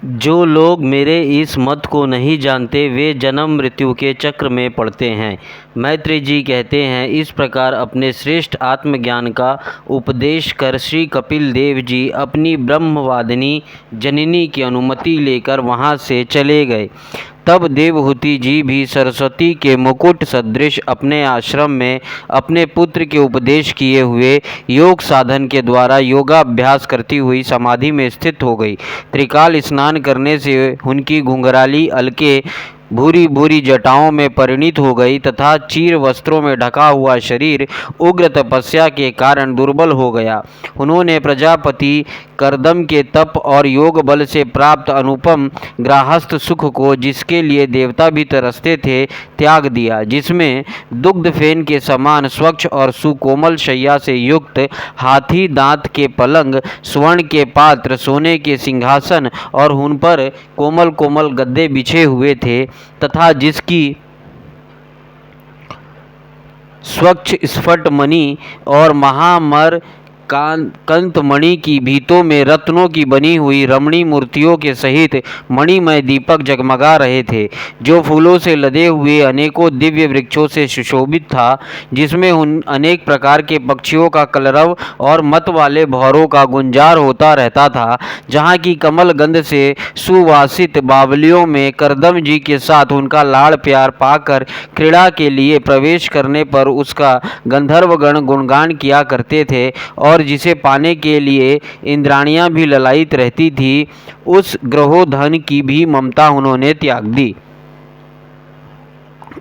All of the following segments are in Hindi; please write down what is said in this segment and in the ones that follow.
जो लोग मेरे इस मत को नहीं जानते वे जन्म मृत्यु के चक्र में पड़ते हैं। मैत्रेय जी कहते हैं, इस प्रकार अपने श्रेष्ठ आत्मज्ञान का उपदेश कर श्री कपिल देव जी अपनी ब्रह्मवादिनी जननी की अनुमति लेकर वहाँ से चले गए। तब देवहूति जी भी सरस्वती के मुकुट सदृश अपने आश्रम में अपने पुत्र के उपदेश किए हुए योग साधन के द्वारा योगाभ्यास करती हुई समाधि में स्थित हो गई। त्रिकाल स्नान करने से उनकी घुंघराली अलके भूरी भूरी जटाओं में परिणित हो गई तथा चीर वस्त्रों में ढका हुआ शरीर उग्र तपस्या के कारण दुर्बल हो गया। उन्होंने प्रजापति करदम के तप और योग बल से प्राप्त अनुपम गृहस्थ सुख को, जिसके लिए देवता भी तरसते थे, त्याग दिया, जिसमें दुग्ध फेन के समान स्वच्छ और सुकोमल शैया से युक्त हाथी दांत के पलंग, स्वर्ण के पात्र, सोने के सिंहासन और उन पर कोमल कोमल गद्दे बिछे हुए थे तथा जिसकी स्वच्छ स्फट मणि और महामर कंतमणि की भीतों में रत्नों की बनी हुई रमणी मूर्तियों के सहित मणिमय दीपक जगमगा रहे थे, जो फूलों से लदे हुए अनेकों दिव्य वृक्षों से सुशोभित था, जिसमें उन अनेक प्रकार के पक्षियों का कलरव और मत वाले भौरों का गुंजार होता रहता था। जहाँ की कमल गंध से सुवासित बावलियों में करदम जी के साथ उनका लाड़ प्यार पाकर क्रीड़ा के लिए प्रवेश करने पर उसका गंधर्वगण गुणगान किया करते थे और जिसे पाने के लिए इंद्राणियां भी ललायित रहती थी, उस ग्रहोधन की भी ममता उन्होंने त्याग दी।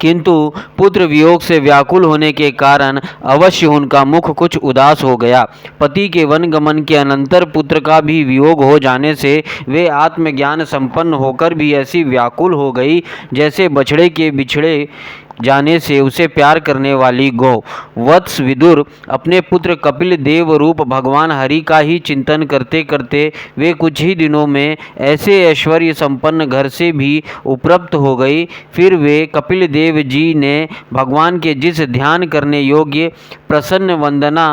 किंतु पुत्र वियोग से व्याकुल होने के कारण अवश्य उनका मुख कुछ उदास हो गया। पति के वनगमन के अनंतर पुत्र का भी वियोग हो जाने से वे आत्मज्ञान संपन्न होकर भी ऐसी व्याकुल हो गई जैसे बछड़े के बिछड़े जाने से उसे प्यार करने वाली गौ। वत्स विदुर अपने पुत्र कपिल देव रूप भगवान हरि का ही चिंतन करते करते वे कुछ ही दिनों में ऐसे ऐश्वर्य संपन्न घर से भी उपरप्त हो गई। फिर वे कपिल देव जी ने भगवान के जिस ध्यान करने योग्य प्रसन्न वंदना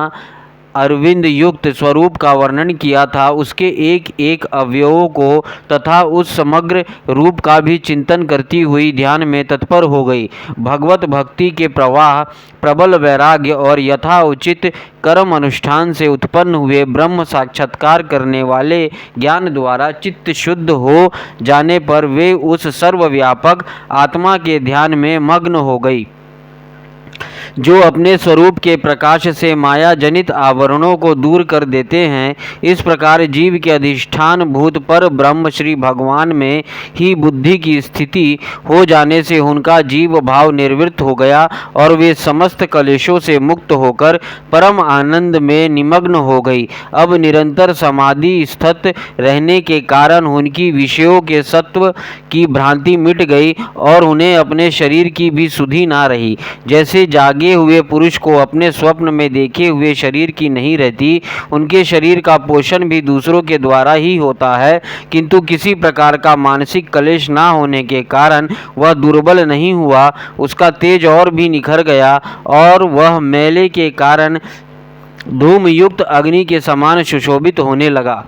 अरविंद युक्त स्वरूप का वर्णन किया था, उसके एक एक अवयवों को तथा उस समग्र रूप का भी चिंतन करती हुई ध्यान में तत्पर हो गई। भगवत भक्ति के प्रवाह, प्रबल वैराग्य और यथाउचित कर्म अनुष्ठान से उत्पन्न हुए ब्रह्म साक्षात्कार करने वाले ज्ञान द्वारा चित्त शुद्ध हो जाने पर वे उस सर्वव्यापक आत्मा के ध्यान में मग्न हो गई, जो अपने स्वरूप के प्रकाश से माया जनित आवरणों को दूर कर देते हैं। इस प्रकार जीव के अधिष्ठान भूत पर ब्रह्म श्री भगवान में ही बुद्धि की स्थिति हो जाने से उनका जीव भाव निवृत्त हो गया और वे समस्त कलेशों से मुक्त होकर परम आनंद में निमग्न हो गई। अब निरंतर समाधि स्थित रहने के कारण उनकी विषयों के सत्व की भ्रांति मिट गई और उन्हें अपने शरीर की भी सुधि ना रही। जैसे जागे हुए पुरुष को अपने स्वप्न में देखे हुए शरीर की नहीं रहती, उनके शरीर का पोषण भी दूसरों के द्वारा ही होता है, किंतु किसी प्रकार का मानसिक कलेश ना होने के कारण वह दुर्बल नहीं हुआ, उसका तेज और भी निखर गया और वह मेले के कारण धूम युक्त अग्नि के समान सुशोभित होने लगा।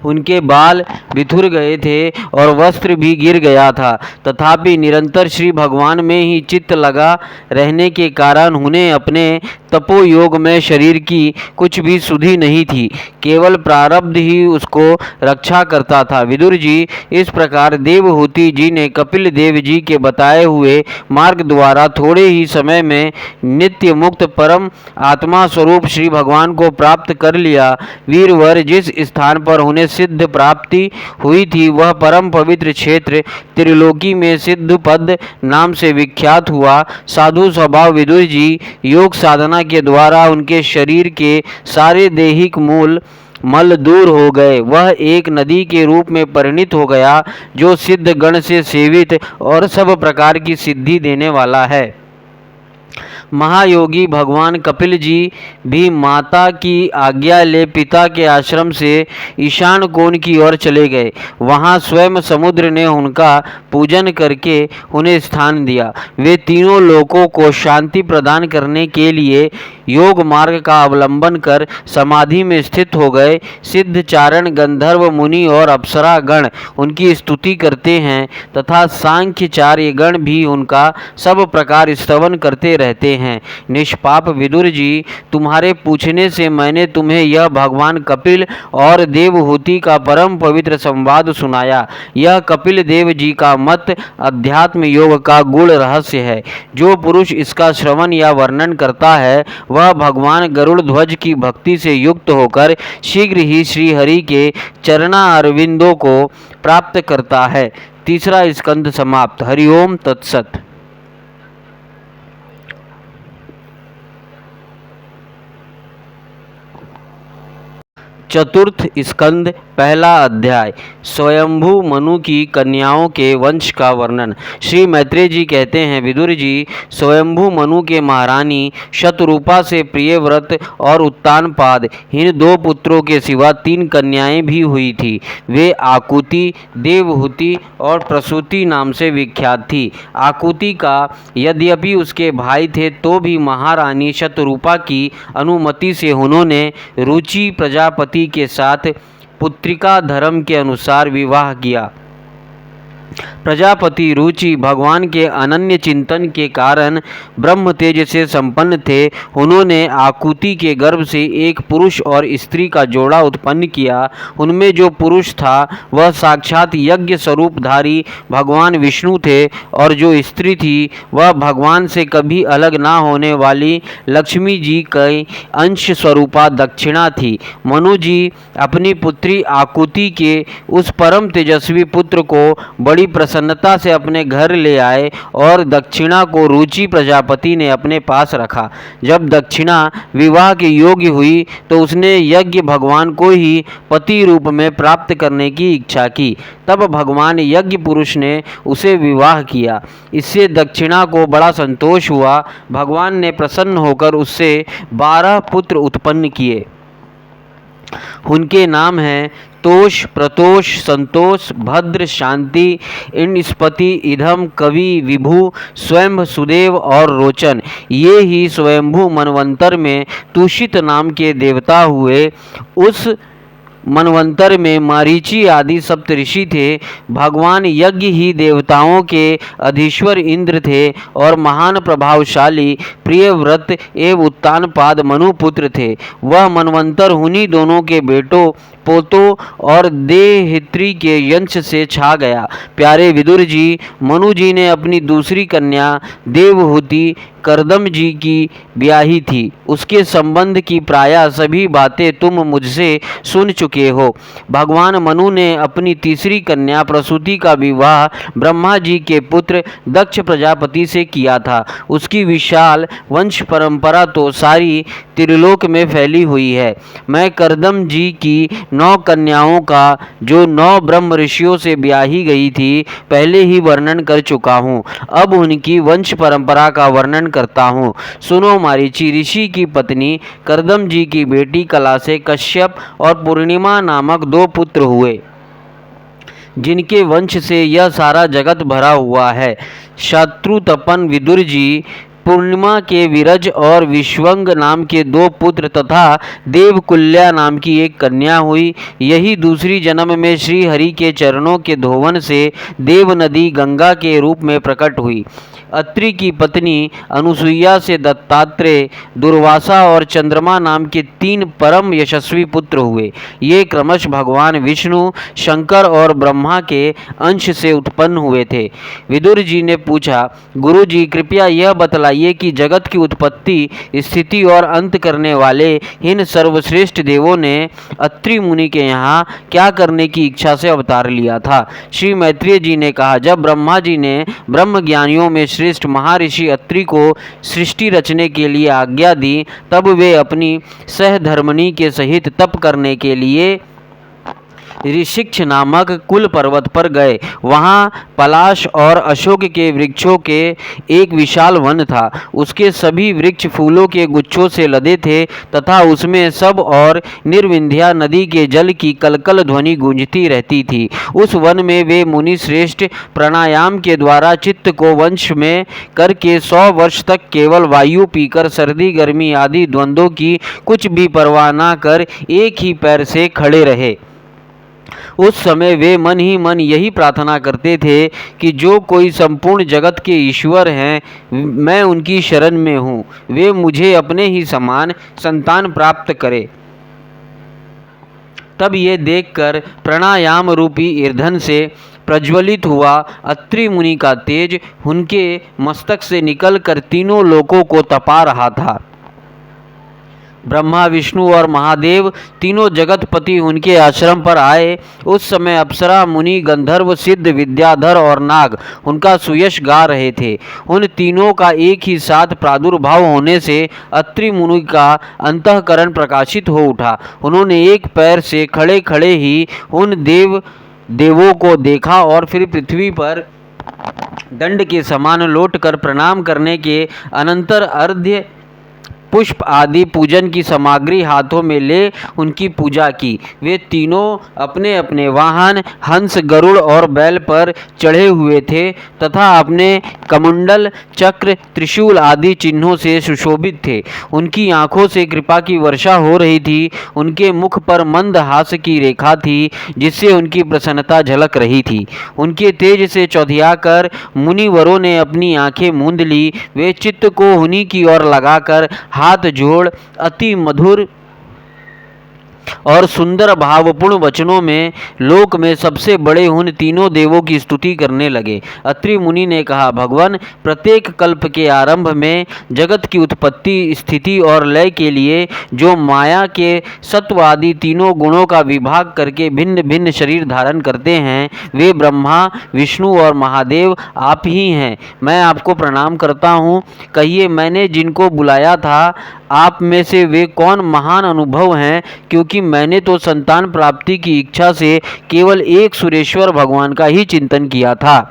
उनके बाल बिथुर गए थे और वस्त्र भी गिर गया था, तथापि निरंतर श्री भगवान में ही चित्त लगा रहने के कारण उन्हें अपने तपो योग में शरीर की कुछ भी सुधि नहीं थी, केवल प्रारब्ध ही उसको रक्षा करता था। विदुर जी, इस प्रकार देवहूति जी ने कपिल देव जी के बताए हुए मार्ग द्वारा थोड़े ही समय में नित्य मुक्त परम आत्मा स्वरूप श्री भगवान को प्राप्त कर लिया। वीरवर, जिस स्थान पर उन्हें सिद्ध प्राप्ति हुई थी वह परम पवित्र क्षेत्र त्रिलोकी में सिद्ध पद नाम से विख्यात हुआ। साधु स्वभाव विदुर जी योग साधना के द्वारा उनके शरीर के सारे दैहिक मूल मल दूर हो गए। वह एक नदी के रूप में परिणित हो गया, जो सिद्ध गण से सेवित और सब प्रकार की सिद्धि देने वाला है। महायोगी भगवान कपिल जी भी माता की आज्ञा ले पिता के आश्रम से ईशान कोण की ओर चले गए। वहां स्वयं समुद्र ने उनका पूजन करके उन्हें स्थान दिया। वे तीनों लोकों को शांति प्रदान करने के लिए योग मार्ग का अवलंबन कर समाधि में स्थित हो गए। सिद्धचारण गंधर्व मुनि और अप्सरा गण उनकी स्तुति करते हैं तथा सांख्यचार्य गण भी उनका सब प्रकार स्तवन करते रहते हैं। निष्पाप विदुर जी, तुम्हारे पूछने से मैंने तुम्हें यह भगवान कपिल और देवहूति का परम पवित्र संवाद सुनाया। यह कपिल देव जी का मत अध्यात्म योग का गूढ़ रहस्य है। जो पुरुष इसका श्रवण या वर्णन करता है वह भगवान गरुड़ ध्वज की भक्ति से युक्त होकर शीघ्र ही श्री हरि के चरणा अरविंदों को प्राप्त करता है। तीसरा स्कंद समाप्त। हरिओम तत्सत। चतुर्थ स्कंद पहला अध्याय। स्वयंभू मनु की कन्याओं के वंश का वर्णन। श्री मैत्रेय जी कहते हैं, विदुर जी, स्वयंभू मनु के महारानी शतरूपा से प्रियव्रत और उत्तानपाद इन 2 पुत्रों के सिवा 3 कन्याएं भी हुई थी। वे आकुति, देवहूति और प्रसूति नाम से विख्यात थी। आकुति का यद्यपि उसके भाई थे तो भी महारानी शतरूपा की अनुमति से उन्होंने रुचि प्रजापति के साथ पुत्रिका धर्म के अनुसार विवाह किया। प्रजापति रुचि भगवान के अनन्य चिंतन के कारण ब्रह्म तेज से संपन्न थे। उन्होंने आकुति के गर्भ से एक पुरुष और स्त्री का जोड़ा उत्पन्न किया। उनमें जो पुरुष था वह साक्षात यज्ञ स्वरूपधारी भगवान विष्णु थे और जो स्त्री थी वह भगवान से कभी अलग ना होने वाली लक्ष्मी जी की अंश स्वरूपा दक्षिणा थी। मनु जी अपनी पुत्री आकुति के उस परम तेजस्वी पुत्र को बड़ी प्रसन्नता से अपने घर ले आए और दक्षिणा को रुचि प्रजापति ने अपने पास रखा। जब दक्षिणा विवाह के योग्य हुई तो उसने यज्ञ भगवान को ही पति रूप में प्राप्त करने की इच्छा की। तब भगवान यज्ञ पुरुष ने उसे विवाह किया। इससे दक्षिणा को बड़ा संतोष हुआ। भगवान ने प्रसन्न होकर उससे 12 पुत्र उत्पन्न किए। उनके नाम हैं तोष, प्रतोष, संतोष, भद्र, शांति, इंस्पति, इधम, कवि, विभु, स्वयं, सुदेव और रोचन। ये ही स्वयंभू मनवंतर में तुषित नाम के देवता हुए। उस मनवंतर में मारीची आदि सप्तऋषि थे। भगवान यज्ञ ही देवताओं के अधीश्वर इंद्र थे और महान प्रभावशाली प्रियव्रत एवं उत्तानपाद मनुपुत्र थे। वह मनवंतर उन्हीं दोनों के बेटों, पोतों और देहित्री के यंश से छा गया। प्यारे विदुर जी, मनु जी ने अपनी दूसरी कन्या देवहूति करदम जी की ब्याही थी। उसके संबंध की प्रायः सभी बातें तुम मुझसे सुन चुके हो। भगवान मनु ने अपनी तीसरी कन्या प्रसूति का विवाह ब्रह्मा जी के पुत्र दक्ष प्रजापति से किया था। उसकी विशाल वंश परंपरा तो सारी त्रिलोक में फैली हुई है। मैं करदम जी की 9 कन्याओं का, जो 9 ब्रह्म ऋषियों से ब्याही गई थी, पहले ही वर्णन कर चुका हूँ। अब उनकी वंश परंपरा का वर्णन करता हूँ। सुनो। मारीची ऋषि की पत्नी करदम जी की बेटी कला से कश्यप और पूर्णिमा नामक 2 पुत्र हुए, जिनके वंश से यह सारा जगत भरा हुआ है। शत्रुतपन विदुर जी, पूर्णिमा के विरज और विश्वंग नाम के 2 पुत्र तथा देवकुल्या नाम की एक कन्या हुई। यही दूसरी जन्म में श्री हरि के चरणों के धोवन से देव नदी गंगा के रूप में प्रकट हुई। अत्रि की पत्नी अनुसुईया से दत्तात्रेय, दुर्वासा और चंद्रमा नाम के 3 परम यशस्वी पुत्र हुए। ये क्रमश भगवान विष्णु, शंकर और ब्रह्मा के अंश से उत्पन्न हुए थे। विदुर जी ने पूछा, गुरु जी, कृपया यह बतलाइए कि जगत की उत्पत्ति, स्थिति और अंत करने वाले इन सर्वश्रेष्ठ देवों ने अत्रि मुनि के यहाँ क्या करने की इच्छा से अवतार लिया था। श्री मैत्रेय जी ने कहा, जब ब्रह्मा जी ने ब्रह्म ज्ञानियों में श्रेष्ठ महर्षि अत्रि को सृष्टि रचने के लिए आज्ञा दी, तब वे अपनी सहधर्मिणी के सहित तप करने के लिए ऋषिक्ष नामक कुल पर्वत पर गए। वहाँ पलाश और अशोक के वृक्षों के एक विशाल वन था। उसके सभी वृक्ष फूलों के गुच्छों से लदे थे तथा उसमें सब और निर्विंध्या नदी के जल की कलकल ध्वनि गूंजती रहती थी। उस वन में वे मुनि श्रेष्ठ प्राणायाम के द्वारा चित्त को वश में करके 100 वर्ष तक केवल वायु पीकर सर्दी गर्मी आदि द्वंद्वों की कुछ भी परवाह न कर एक ही पैर से खड़े रहे। उस समय वे मन ही मन यही प्रार्थना करते थे कि जो कोई संपूर्ण जगत के ईश्वर हैं, मैं उनकी शरण में हूँ, वे मुझे अपने ही समान संतान प्राप्त करे। तब ये देखकर प्राणायाम रूपी ईंधन से प्रज्वलित हुआ अत्रि मुनि का तेज उनके मस्तक से निकलकर तीनों लोकों को तपा रहा था। ब्रह्मा विष्णु और महादेव तीनों जगतपति उनके आश्रम पर आए। उस समय अप्सरा मुनि गंधर्व सिद्ध विद्याधर और नाग उनका सुयश गा रहे थे। उन तीनों का एक ही साथ प्रादुर्भाव होने से अत्रि मुनि का अंतःकरण प्रकाशित हो उठा। उन्होंने एक पैर से खड़े खड़े ही उन देवों को देखा और फिर पृथ्वी पर दंड के समान लौटकर प्रणाम करने के अनंतर अर्घ्य पुष्प आदि पूजन की सामग्री हाथों में ले उनकी पूजा की। वे तीनों अपने अपने वाहन हंस गरुड़ और बैल पर चढ़े हुए थे तथा अपने कमंडल चक्र त्रिशूल आदि चिन्हों से सुशोभित थे। उनकी आंखों से कृपा की वर्षा हो रही थी। उनके मुख पर मंद हास्य की रेखा थी जिससे उनकी प्रसन्नता झलक रही थी। उनके तेज से चौधियाकर मुनिवरों ने अपनी आंखें मूंद ली। वे चित्त को उन्हीं की ओर लगाकर हाथ जोड़ अति मधुर और सुंदर भावपूर्ण वचनों में लोक में सबसे बड़े उन तीनों देवों की स्तुति करने लगे। अत्रि मुनि ने कहा, भगवान, प्रत्येक कल्प के आरंभ में जगत की उत्पत्ति स्थिति और लय के लिए जो माया के सत्व आदि तीनों गुणों का विभाग करके भिन्न भिन्न शरीर धारण करते हैं, वे ब्रह्मा विष्णु और महादेव आप ही हैं। मैं आपको प्रणाम करता हूँ। कहिए, मैंने जिनको बुलाया था आप में से वे कौन महान अनुभव हैं, क्योंकि मैंने तो संतान प्राप्ति की इच्छा से केवल एक सुरेश्वर भगवान का ही चिंतन किया था।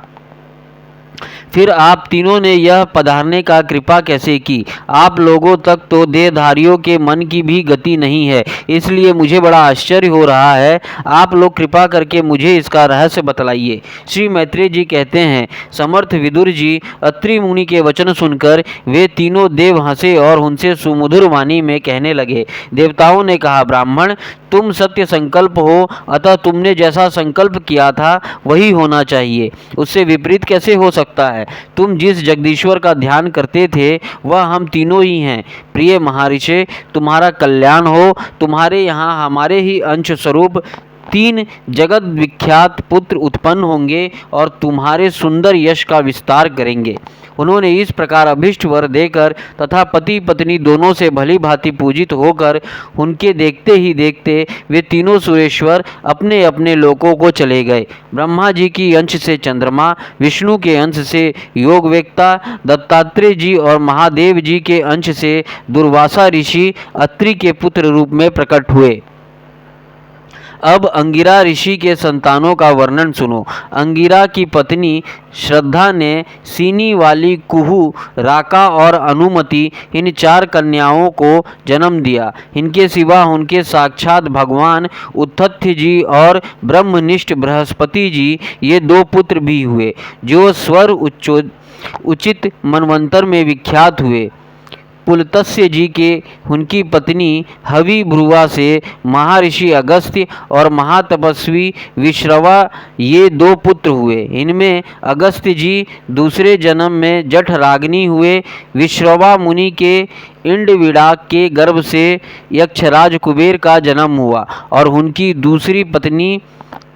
फिर आप तीनों ने यह पधारने का कृपा कैसे की? आप लोगों तक तो देहधारियों के मन की भी गति नहीं है, इसलिए मुझे बड़ा आश्चर्य हो रहा है। आप लोग कृपा करके मुझे इसका रहस्य बतलाइए। श्री मैत्रेय जी कहते हैं, समर्थ विदुर जी, अत्रि मुनि के वचन सुनकर वे तीनों देव हंसे और उनसे सुमधुर वाणी में कहने लगे। देवताओं ने कहा, ब्राह्मण, तुम सत्य संकल्प हो, अतः तुमने जैसा संकल्प किया था वही होना चाहिए। उससे विपरीत कैसे हो सकता है? तुम जिस जगदीश्वर का ध्यान करते थे वह हम तीनों ही हैं। प्रिय महर्षि, तुम्हारा कल्याण हो। तुम्हारे यहाँ हमारे ही अंश स्वरूप 3 जगत विख्यात पुत्र उत्पन्न होंगे और तुम्हारे सुंदर यश का विस्तार करेंगे। उन्होंने इस प्रकार अभिष्ट वर देकर तथा पति पत्नी दोनों से भली भांति पूजित होकर उनके देखते ही देखते वे तीनों सुरेश्वर अपने अपने लोकों को चले गए। ब्रह्मा जी की अंश से चंद्रमा, विष्णु के अंश से योगवेत्ता दत्तात्रेय जी और महादेव जी के अंश से दुर्वासा ऋषि अत्रि के पुत्र रूप में प्रकट हुए। अब अंगिरा ऋषि के संतानों का वर्णन सुनो। अंगिरा की पत्नी श्रद्धा ने सीनी वाली कुहू, राका और अनुमति इन 4 कन्याओं को जन्म दिया। इनके सिवा उनके साक्षात भगवान उत्तथ्य जी और ब्रह्मनिष्ठ बृहस्पति जी ये 2 पुत्र भी हुए, जो स्वर उचित मनवंतर में विख्यात हुए। पुलत्स्य जी के उनकी पत्नी हवि भ्रुवा से महर्षि अगस्त्य और महातपस्वी विश्रवा ये 2 पुत्र हुए। इनमें अगस्त्य जी दूसरे जन्म में जठराग्नि हुए। विश्रवा मुनि के इंडविडाक के गर्भ से यक्षराज कुबेर का जन्म हुआ और उनकी दूसरी पत्नी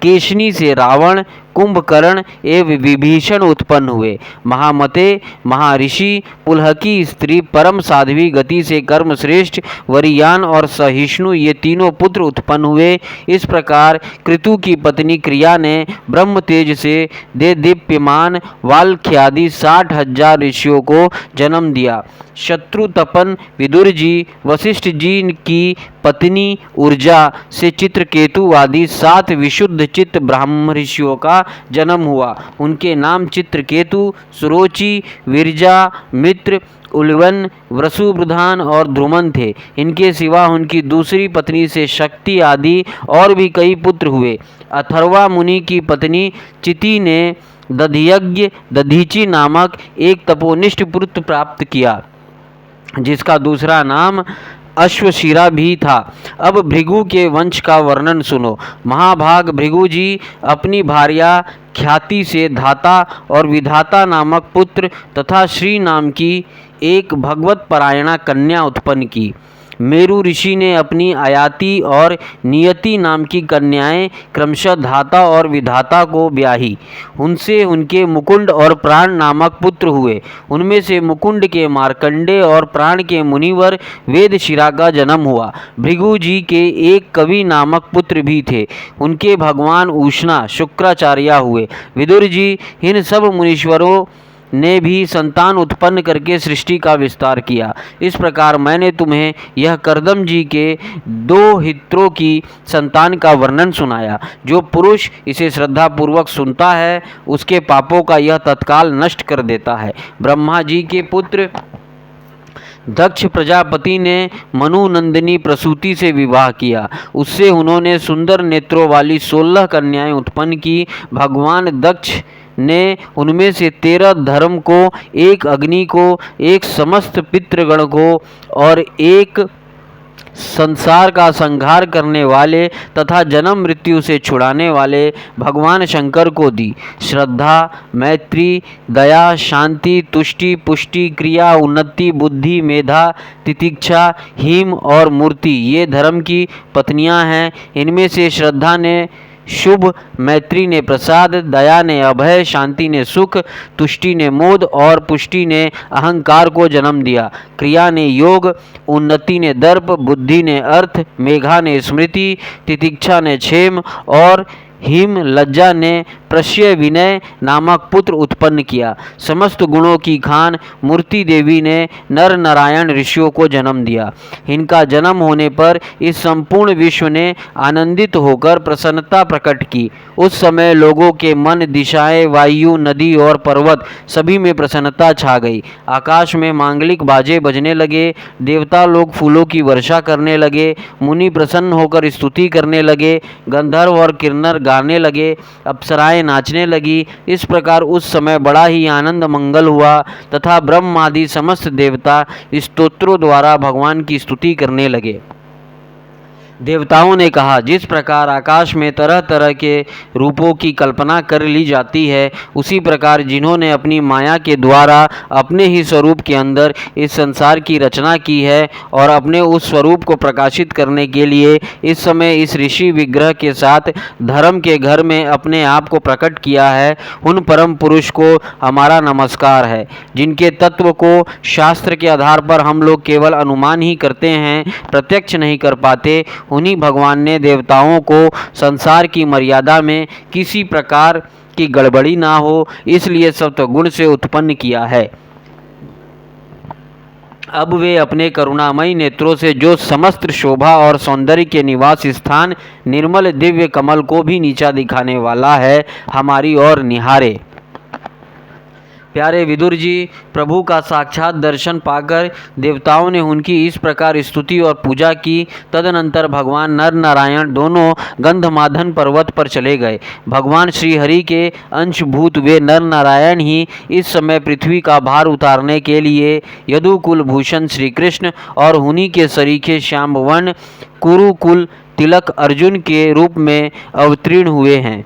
केशनी से रावण, कुंभकर्ण एवं विभीषण उत्पन्न हुए। महामते, महर्षि पुलह की स्त्री परम साध्वी गति से कर्म श्रेष्ठ वरियान और सहिष्णु ये तीनों पुत्र उत्पन्न हुए। इस प्रकार कृतु की पत्नी क्रिया ने ब्रह्म तेज से दीप्यमान वाल्ख्यादि 60,000 ऋषियों को जन्म दिया। शत्रुतपन विदुर जी, वशिष्ठ जी की पत्नी ऊर्जा से चित्रकेतु आदि 7 विशुद्ध चित्त ब्राह्म ऋषियों का जन्म हुआ। उनके नाम चित्रकेतु, सुरोचि, विरजा, मित्र, उल्वन, वसुप्रधान और ध्रुमन थे। इनके सिवा उनकी दूसरी पत्नी से शक्ति आदि और भी कई पुत्र हुए। अथर्वा मुनि की पत्नी चिति ने दधियज्ञ दधीचि नामक एक तपोनिष्ठ पुत्र प्राप्त किया, जिसका दूसरा नाम अश्वशिरा भी था। अब भृगु के वंश का वर्णन सुनो। महाभाग भृगु जी अपनी भार्या ख्याति से धाता और विधाता नामक पुत्र तथा श्री नाम की एक भगवत परायणा कन्या उत्पन्न की। मेरु ऋषि ने अपनी आयाति और नियति नाम की कन्याएं क्रमशः धाता और विधाता को ब्याही। उनसे उनके मुकुंड और प्राण नामक पुत्र हुए। उनमें से मुकुंड के मार्कंडे और प्राण के मुनिवर वेदशिरा का जन्म हुआ। भृगु जी के एक कवि नामक पुत्र भी थे। उनके भगवान उष्णा शुक्राचार्य हुए। विदुर जी इन सब मुनीश्वरों ने भी संतान उत्पन्न करके सृष्टि का विस्तार किया। इस प्रकार मैंने तुम्हें यह कर्दम जी के 2 हित्रों की संतान का वर्णन सुनाया। जो पुरुष इसे श्रद्धापूर्वक सुनता है उसके पापों का यह तत्काल नष्ट कर देता है। ब्रह्मा जी के पुत्र दक्ष प्रजापति ने मनुनंदिनी प्रसूति से विवाह किया। उससे उन्होंने सुंदर नेत्रों वाली 16 कन्याएं उत्पन्न की। भगवान दक्ष ने उनमें से 13 धर्म को, एक अग्नि को, एक समस्त पितृगण को और एक संसार का संहार करने वाले तथा जन्म मृत्यु से छुड़ाने वाले भगवान शंकर को दी। श्रद्धा, मैत्री, दया, शांति, तुष्टि, पुष्टि, क्रिया, उन्नति, बुद्धि, मेधा, तितिक्षा, हिम और मूर्ति ये धर्म की पत्नियां हैं। इनमें से श्रद्धा ने शुभ, मैत्री ने प्रसाद, दया ने अभय, शांति ने सुख, तुष्टि ने मोद और पुष्टि ने अहंकार को जन्म दिया। क्रिया ने योग, उन्नति ने दर्प, बुद्धि ने अर्थ, मेघा ने स्मृति, तितिक्षा ने क्षेम और हिम लज्जा ने प्रश्य विनय नामक पुत्र उत्पन्न किया। समस्त गुणों की खान मूर्ति देवी ने नर नारायण ऋषियों को जन्म दिया। इनका जन्म होने पर इस संपूर्ण विश्व ने आनंदित होकर प्रसन्नता प्रकट की। उस समय लोगों के मन, दिशाएं, वायु, नदी और पर्वत सभी में प्रसन्नता छा गई। आकाश में मांगलिक बाजे बजने लगे, देवता लोग फूलों की वर्षा करने लगे, मुनि प्रसन्न होकर स्तुति करने लगे, गंधर्व और किन्नर गाने लगे, अप्सराएं नाचने लगी। इस प्रकार उस समय बड़ा ही आनंद मंगल हुआ तथा ब्रह्म आदि समस्त देवता स्तोत्रों द्वारा भगवान की स्तुति करने लगे। देवताओं ने कहा, जिस प्रकार आकाश में तरह तरह के रूपों की कल्पना कर ली जाती है, उसी प्रकार जिन्होंने अपनी माया के द्वारा अपने ही स्वरूप के अंदर इस संसार की रचना की है और अपने उस स्वरूप को प्रकाशित करने के लिए इस समय इस ऋषि विग्रह के साथ धर्म के घर में अपने आप को प्रकट किया है, उन परम पुरुष को हमारा नमस्कार है। जिनके तत्व को शास्त्र के आधार पर हम लोग केवल अनुमान ही करते हैं, प्रत्यक्ष नहीं कर पाते, उन्हीं भगवान ने देवताओं को संसार की मर्यादा में किसी प्रकार की गड़बड़ी ना हो इसलिए सत्वगुण से उत्पन्न किया है। अब वे अपने करुणामयी नेत्रों से जो समस्त शोभा और सौंदर्य के निवास स्थान निर्मल दिव्य कमल को भी नीचा दिखाने वाला है, हमारी ओर निहारे। प्यारे विदुर जी, प्रभु का साक्षात दर्शन पाकर देवताओं ने उनकी इस प्रकार स्तुति और पूजा की। तदनंतर भगवान नर नारायण दोनों गंधमादन पर्वत पर चले गए। भगवान श्री हरि के अंशभूत वे नर नारायण ही इस समय पृथ्वी का भार उतारने के लिए यदुकुल भूषण श्री कृष्ण और उन्हीं के सरीखे श्यामवर्ण कुरुकुल तिलक अर्जुन के रूप में अवतीर्ण हुए हैं।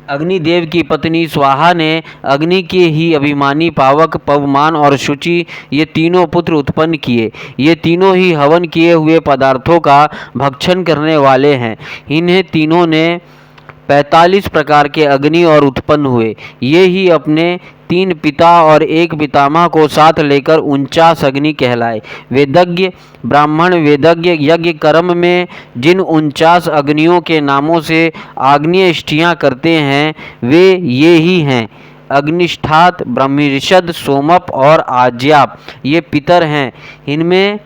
अग्निदेव की पत्नी स्वाहा ने अग्नि के ही अभिमानी पावक, पवमान और शुचि ये तीनों पुत्र उत्पन्न किए। ये तीनों ही हवन किए हुए पदार्थों का भक्षण करने वाले हैं। इन्हें तीनों ने 45 प्रकार के अग्नि और उत्पन्न हुए। ये ही अपने 3 पिता और 1 पितामह को साथ लेकर 49 अग्नि कहलाए। वेदज्ञ ब्राह्मण वेदज्ञ यज्ञ कर्म में जिन 49 अग्नियों के नामों से आग्नेयष्टियाँ करते हैं वे ये ही हैं। अग्निष्ठात, ब्रह्मिषद, सोमप और आज्याप ये पितर हैं। इनमें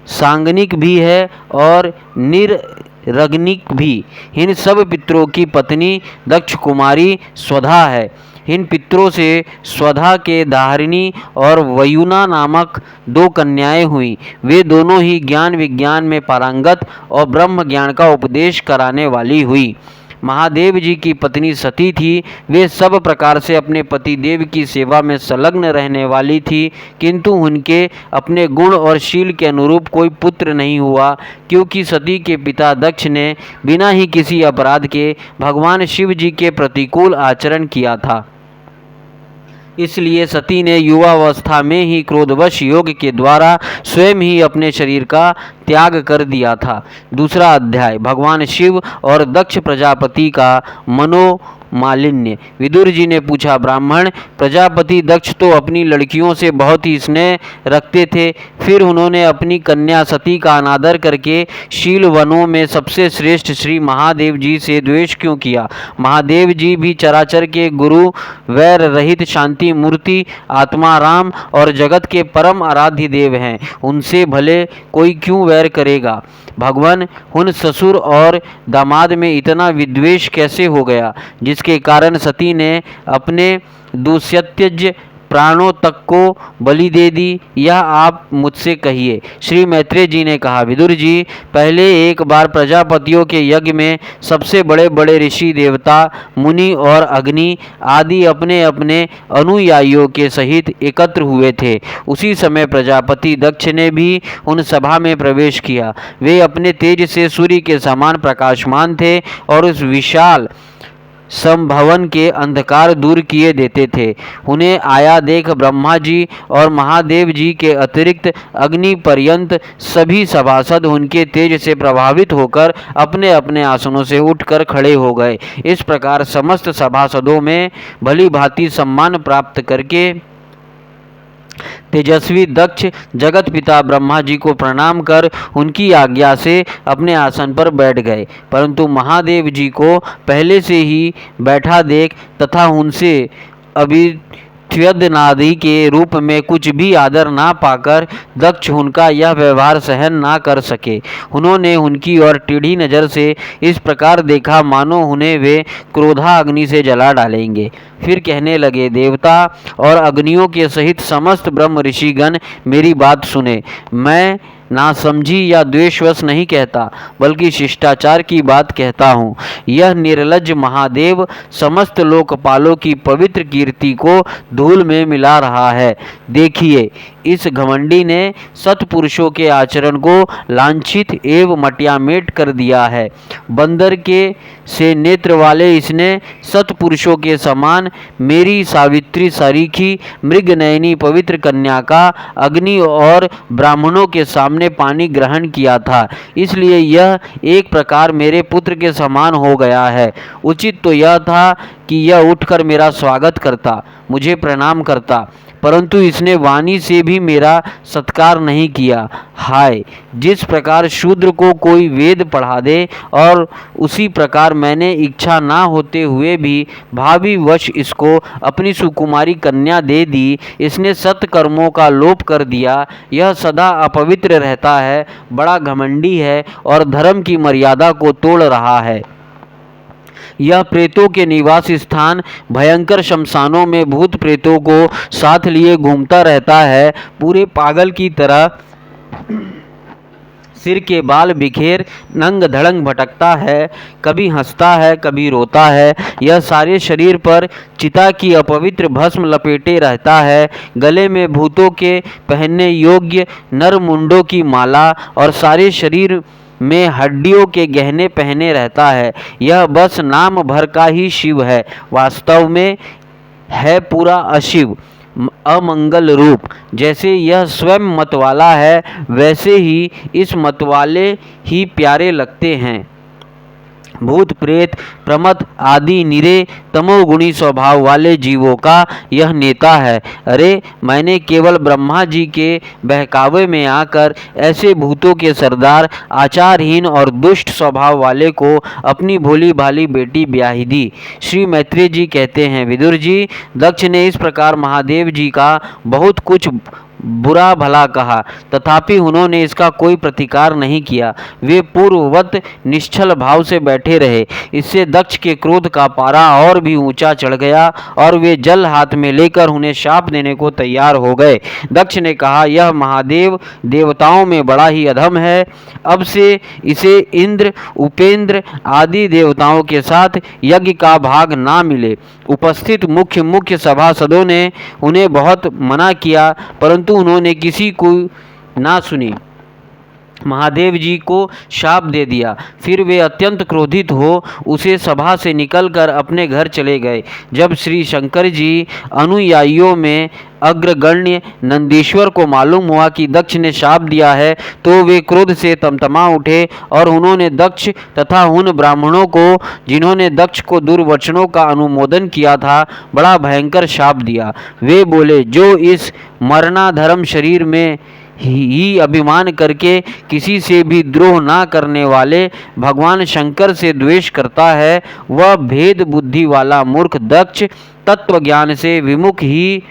सांगनिक भी है और निरग्निक भी। इन सब पितरों की पत्नी दक्ष कुमारी स्वधा है। इन पितरों से स्वधा के धारिणी और वयुना नामक 2 कन्याएं हुई। वे दोनों ही ज्ञान विज्ञान में पारंगत और ब्रह्म ज्ञान का उपदेश कराने वाली हुई। महादेव जी की पत्नी सती थी। वे सब प्रकार से अपने पति देव की सेवा में संलग्न रहने वाली थी, किंतु उनके अपने गुण और शील के अनुरूप कोई पुत्र नहीं हुआ, क्योंकि सती के पिता दक्ष ने बिना ही किसी अपराध के भगवान शिव जी के प्रतिकूल आचरण किया था। इसलिए सती ने युवावस्था में ही क्रोधवश योग के द्वारा स्वयं ही अपने शरीर का त्याग कर दिया था। दूसरा अध्याय, भगवान शिव और दक्ष प्रजापति का मनोमालिन्य। विदुर जी ने पूछा, ब्राह्मण, प्रजापति दक्ष तो अपनी लड़कियों से बहुत ही स्नेह रखते थे, फिर उन्होंने अपनी कन्या सती का अनादर करके शील वनों में सबसे श्रेष्ठ श्री महादेव जी से द्वेष क्यों किया? महादेव जी भी चराचर के गुरु, वैर रहित शांति मूर्ति, आत्मा राम और जगत के परम आराध्य देव हैं। उनसे भले कोई क्यों वैर करेगा? भगवान, उन ससुर और दामाद में इतना विद्वेष कैसे हो गया, जिसके कारण सती ने अपने दुष्यत्यज प्राणों तक को बलि दे दी? यह आप मुझसे कहिए। श्री मैत्रेय जी ने कहा, विदुर जी, पहले एक बार प्रजापतियों के यज्ञ में सबसे बड़े बड़े ऋषि, देवता, मुनि और अग्नि आदि अपने अपने अनुयायियों के सहित एकत्र हुए थे। उसी समय प्रजापति दक्ष ने भी उन सभा में प्रवेश किया। वे अपने तेज से सूर्य के समान प्रकाशमान थे और उस विशाल संभवन के अंधकार दूर किए देते थे। उन्हें आया देख ब्रह्मा जी और महादेव जी के अतिरिक्त अग्नि पर्यंत सभी सभासद उनके तेज से प्रभावित होकर अपने अपने आसनों से उठकर खड़े हो गए। इस प्रकार समस्त सभासदों में भली भांति सम्मान प्राप्त करके तेजस्वी दक्ष जगत पिता ब्रह्मा जी को प्रणाम कर उनकी आज्ञा से अपने आसन पर बैठ गए, परंतु महादेव जी को पहले से ही बैठा देख तथा उनसे अभित्यदनादि के रूप में कुछ भी आदर ना पाकर दक्ष उनका यह व्यवहार सहन ना कर सके। उन्होंने उनकी ओर टेढ़ी नज़र से इस प्रकार देखा मानो उन्हें वे क्रोधाग्नि से जला डालेंगे। फिर कहने लगे, देवता और अग्नियों के सहित समस्त ब्रह्म ऋषिगण मेरी बात सुने। मैं नासमझी या द्वेषवश नहीं कहता, बल्कि शिष्टाचार की बात कहता हूँ। यह निर्लज्ज महादेव समस्त लोकपालों की पवित्र कीर्ति को धूल में मिला रहा है। देखिए, इस घमंडी ने सत्पुरुषों के आचरण को लांछित एवं मटियामेट कर दिया है। बंदर के से नेत्र वाले इसने सत्पुरुषों के समान मेरी सावित्री सरीखी मृगनयनी पवित्र कन्या का अग्नि और ब्राह्मणों के सामने पानी ग्रहण किया था, इसलिए यह एक प्रकार मेरे पुत्र के समान हो गया है। उचित तो यह था कि यह उठकर मेरा स्वागत करता, मुझे प्रणाम करता, परंतु इसने वाणी से भी मेरा सत्कार नहीं किया। हाय, जिस प्रकार शूद्र को कोई वेद पढ़ा दे और उसी प्रकार मैंने इच्छा ना होते हुए भी भावी वश इसको अपनी सुकुमारी कन्या दे दी। इसने सत्कर्मों का लोप कर दिया। यह सदा अपवित्र रहता है, बड़ा घमंडी है और धर्म की मर्यादा को तोड़ रहा है। यह प्रेतों के निवास स्थान भयंकर शमशानों में भूत प्रेतों को साथ लिए घूमता रहता है, पूरे पागल की तरह सिर के बाल बिखेर नंग धड़ंग भटकता है, कभी हंसता है, कभी रोता है। यह सारे शरीर पर चिता की अपवित्र भस्म लपेटे रहता है, गले में भूतों के पहनने योग्य नर मुंडों की माला और सारे शरीर में हड्डियों के गहने पहने रहता है। यह बस नाम भर का ही शिव है, वास्तव में है पूरा अशिव, अमंगल रूप। जैसे यह स्वयं मतवाला है, वैसे ही इस मतवाले ही प्यारे लगते हैं। भूत प्रेत प्रमथ आदि निरे तमोगुणी स्वभाव वाले जीवों का यह नेता है। अरे मैंने केवल ब्रह्मा जी के बहकावे में आकर ऐसे भूतों के सरदार आचारहीन और दुष्ट स्वभाव वाले को अपनी भोली भाली बेटी ब्याही दी। श्री मैत्रेय जी कहते हैं, विदुर जी, दक्ष ने इस प्रकार महादेव जी का बहुत कुछ बुरा भला कहा, तथापि उन्होंने इसका कोई प्रतिकार नहीं किया। वे पूर्ववत निश्चल भाव से बैठे रहे। इससे दक्ष के क्रोध का पारा और भी ऊंचा चढ़ गया और वे जल हाथ में लेकर उन्हें शाप देने को तैयार हो गए। दक्ष ने कहा, यह महादेव देवताओं में बड़ा ही अधम है। अब से इसे इंद्र उपेंद्र आदि देवताओं के साथ यज्ञ का भाग ना मिले। उपस्थित मुख्य सभासदों ने उन्हें बहुत मना किया, परंतु उन्होंने किसी को ना सुनी, महादेव जी को शाप दे दिया। फिर वे अत्यंत क्रोधित हो उसे सभा से निकलकर अपने घर चले गए। जब श्री शंकर जी अनुयायियों में अग्रगण्य नंदीश्वर को मालूम हुआ कि दक्ष ने शाप दिया है, तो वे क्रोध से तमतमा उठे और उन्होंने दक्ष तथा उन ब्राह्मणों को जिन्होंने दक्ष को दुर्वचनों का अनुमोदन किया था बड़ा भयंकर शाप दिया। वे बोले, जो इस मरणाधर्म शरीर में ही अभिमान करके किसी से भी द्रोह ना करने वाले भगवान शंकर से द्वेष करता है, वह भेद बुद्धि वाला मूर्ख दक्ष तत्व ज्ञान से विमुख ही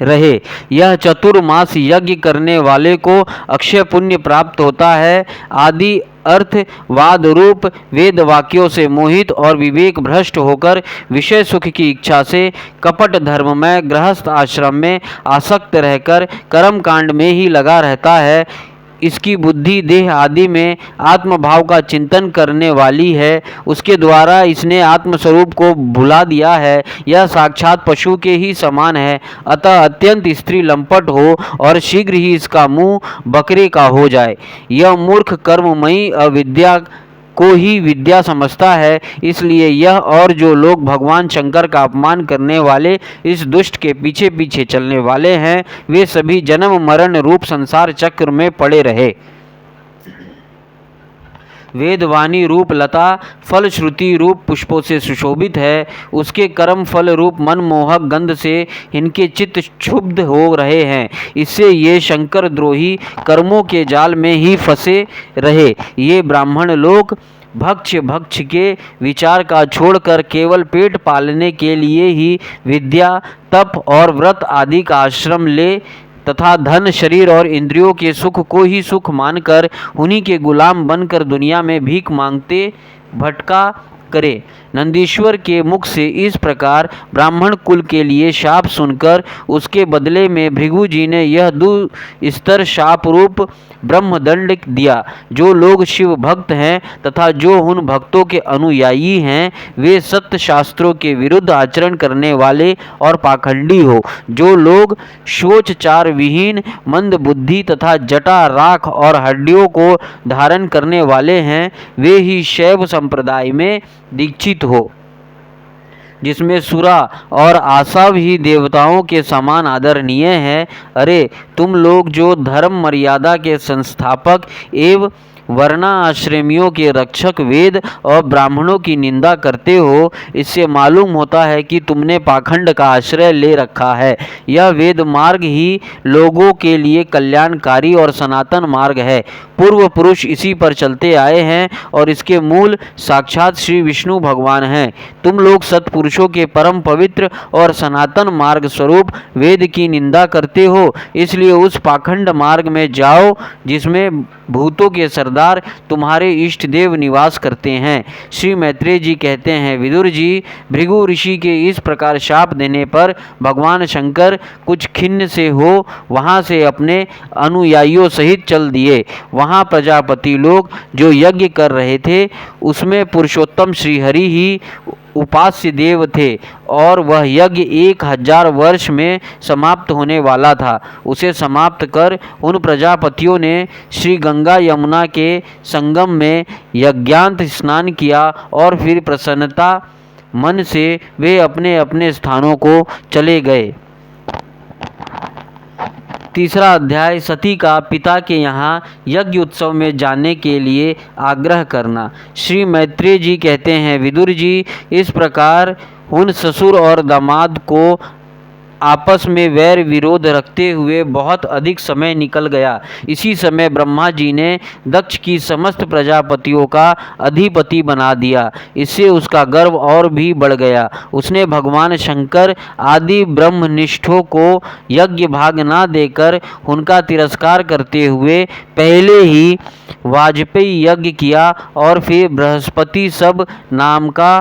रहे। यह चतुर्मास यज्ञ करने वाले को अक्षय पुण्य प्राप्त होता है। आदि अर्थवाद रूप वेद वाक्यों से मोहित और विवेक भ्रष्ट होकर विषय सुख की इच्छा से कपट धर्म में गृहस्थ आश्रम में आसक्त रहकर कर्म कांड में ही लगा रहता है। इसकी बुद्धि देह आदि में आत्मभाव का चिंतन करने वाली है। उसके द्वारा इसने आत्मस्वरूप को भुला दिया है। यह साक्षात पशु के ही समान है। अतः अत्यंत स्त्री लंपट हो और शीघ्र ही इसका मुंह बकरे का हो जाए। यह मूर्ख कर्ममयी अविद्या को ही विद्या समझता है। इसलिए यह और जो लोग भगवान शंकर का अपमान करने वाले इस दुष्ट के पीछे पीछे चलने वाले हैं, वे सभी जन्म मरण रूप संसार चक्र में पड़े रहे। वेदवाणी रूप लता फल श्रुति रूप पुष्पों से सुशोभित है। उसके कर्म फल रूप मनमोहक गंध से इनके चित्त क्षुब्ध हो रहे हैं। इससे ये शंकर द्रोही कर्मों के जाल में ही फंसे रहे। ये ब्राह्मण लोग भक्ष के विचार का छोड़कर केवल पेट पालने के लिए ही विद्या तप और व्रत आदि का आश्रम ले तथा धन शरीर और इंद्रियों के सुख को ही सुख मानकर उन्हीं के गुलाम बनकर दुनिया में भीख मांगते भटका करे। नंदीश्वर के मुख से इस प्रकार ब्राह्मण कुल के लिए शाप सुनकर उसके बदले में भृगु जी ने यह दुस्तर शाप रूप ब्रह्मदंड दिया। जो लोग शिव भक्त हैं तथा जो उन भक्तों के अनुयायी हैं, वे सत्य शास्त्रों के विरुद्ध आचरण करने वाले और पाखंडी हो। जो लोग शोचचार विहीन मंद बुद्धि तथा जटा राख और हड्डियों को धारण करने वाले हैं, वे ही शैव संप्रदाय में दीक्षित हो, जिसमें सुरा और आसव ही देवताओं के समान आदरणीय है। अरे तुम लोग जो धर्म मर्यादा के संस्थापक एवं वर्णाश्रमियों के रक्षक वेद और ब्राह्मणों की निंदा करते हो, इससे मालूम होता है कि तुमने पाखंड का आश्रय ले रखा है। यह वेद मार्ग ही लोगों के लिए कल्याणकारी और सनातन मार्ग है। पूर्व पुरुष इसी पर चलते आए हैं और इसके मूल साक्षात श्री विष्णु भगवान हैं। तुम लोग सत्पुरुषों के परम पवित्र और सनातन मार्ग स्वरूप वेद की निंदा करते हो। इसलिए उस पाखंड मार्ग में जाओ जिसमें भूतों के सरदार तुम्हारे इष्ट देव निवास करते हैं। श्री मैत्रेय जी कहते हैं, विदुर जी, भृगु ऋषि के इस प्रकार शाप देने पर भगवान शंकर कुछ खिन्न से हो वहाँ से अपने अनुयायियों सहित चल दिए। वहाँ प्रजापति लोग जो यज्ञ कर रहे थे उसमें पुरुषोत्तम श्रीहरि ही उपास्य देव थे और वह यज्ञ 1000 वर्ष में समाप्त होने वाला था। उसे समाप्त कर उन प्रजापतियों ने श्री गंगा यमुना के संगम में यज्ञांत स्नान किया और फिर प्रसन्नता मन से वे अपने अपने स्थानों को चले गए। तीसरा अध्याय, सती का पिता के यहाँ यज्ञ उत्सव में जाने के लिए आग्रह करना। श्री मैत्रेय जी कहते हैं, विदुर जी, इस प्रकार उन ससुर और दामाद को आपस में वैर विरोध रखते हुए बहुत अधिक समय निकल गया। इसी समय ब्रह्मा जी ने दक्ष की समस्त प्रजापतियों का अधिपति बना दिया। इससे उसका गर्व और भी बढ़ गया। उसने भगवान शंकर आदि ब्रह्मनिष्ठों को यज्ञ भाग न देकर उनका तिरस्कार करते हुए पहले ही वाजपेयी यज्ञ किया और फिर बृहस्पति सब नाम का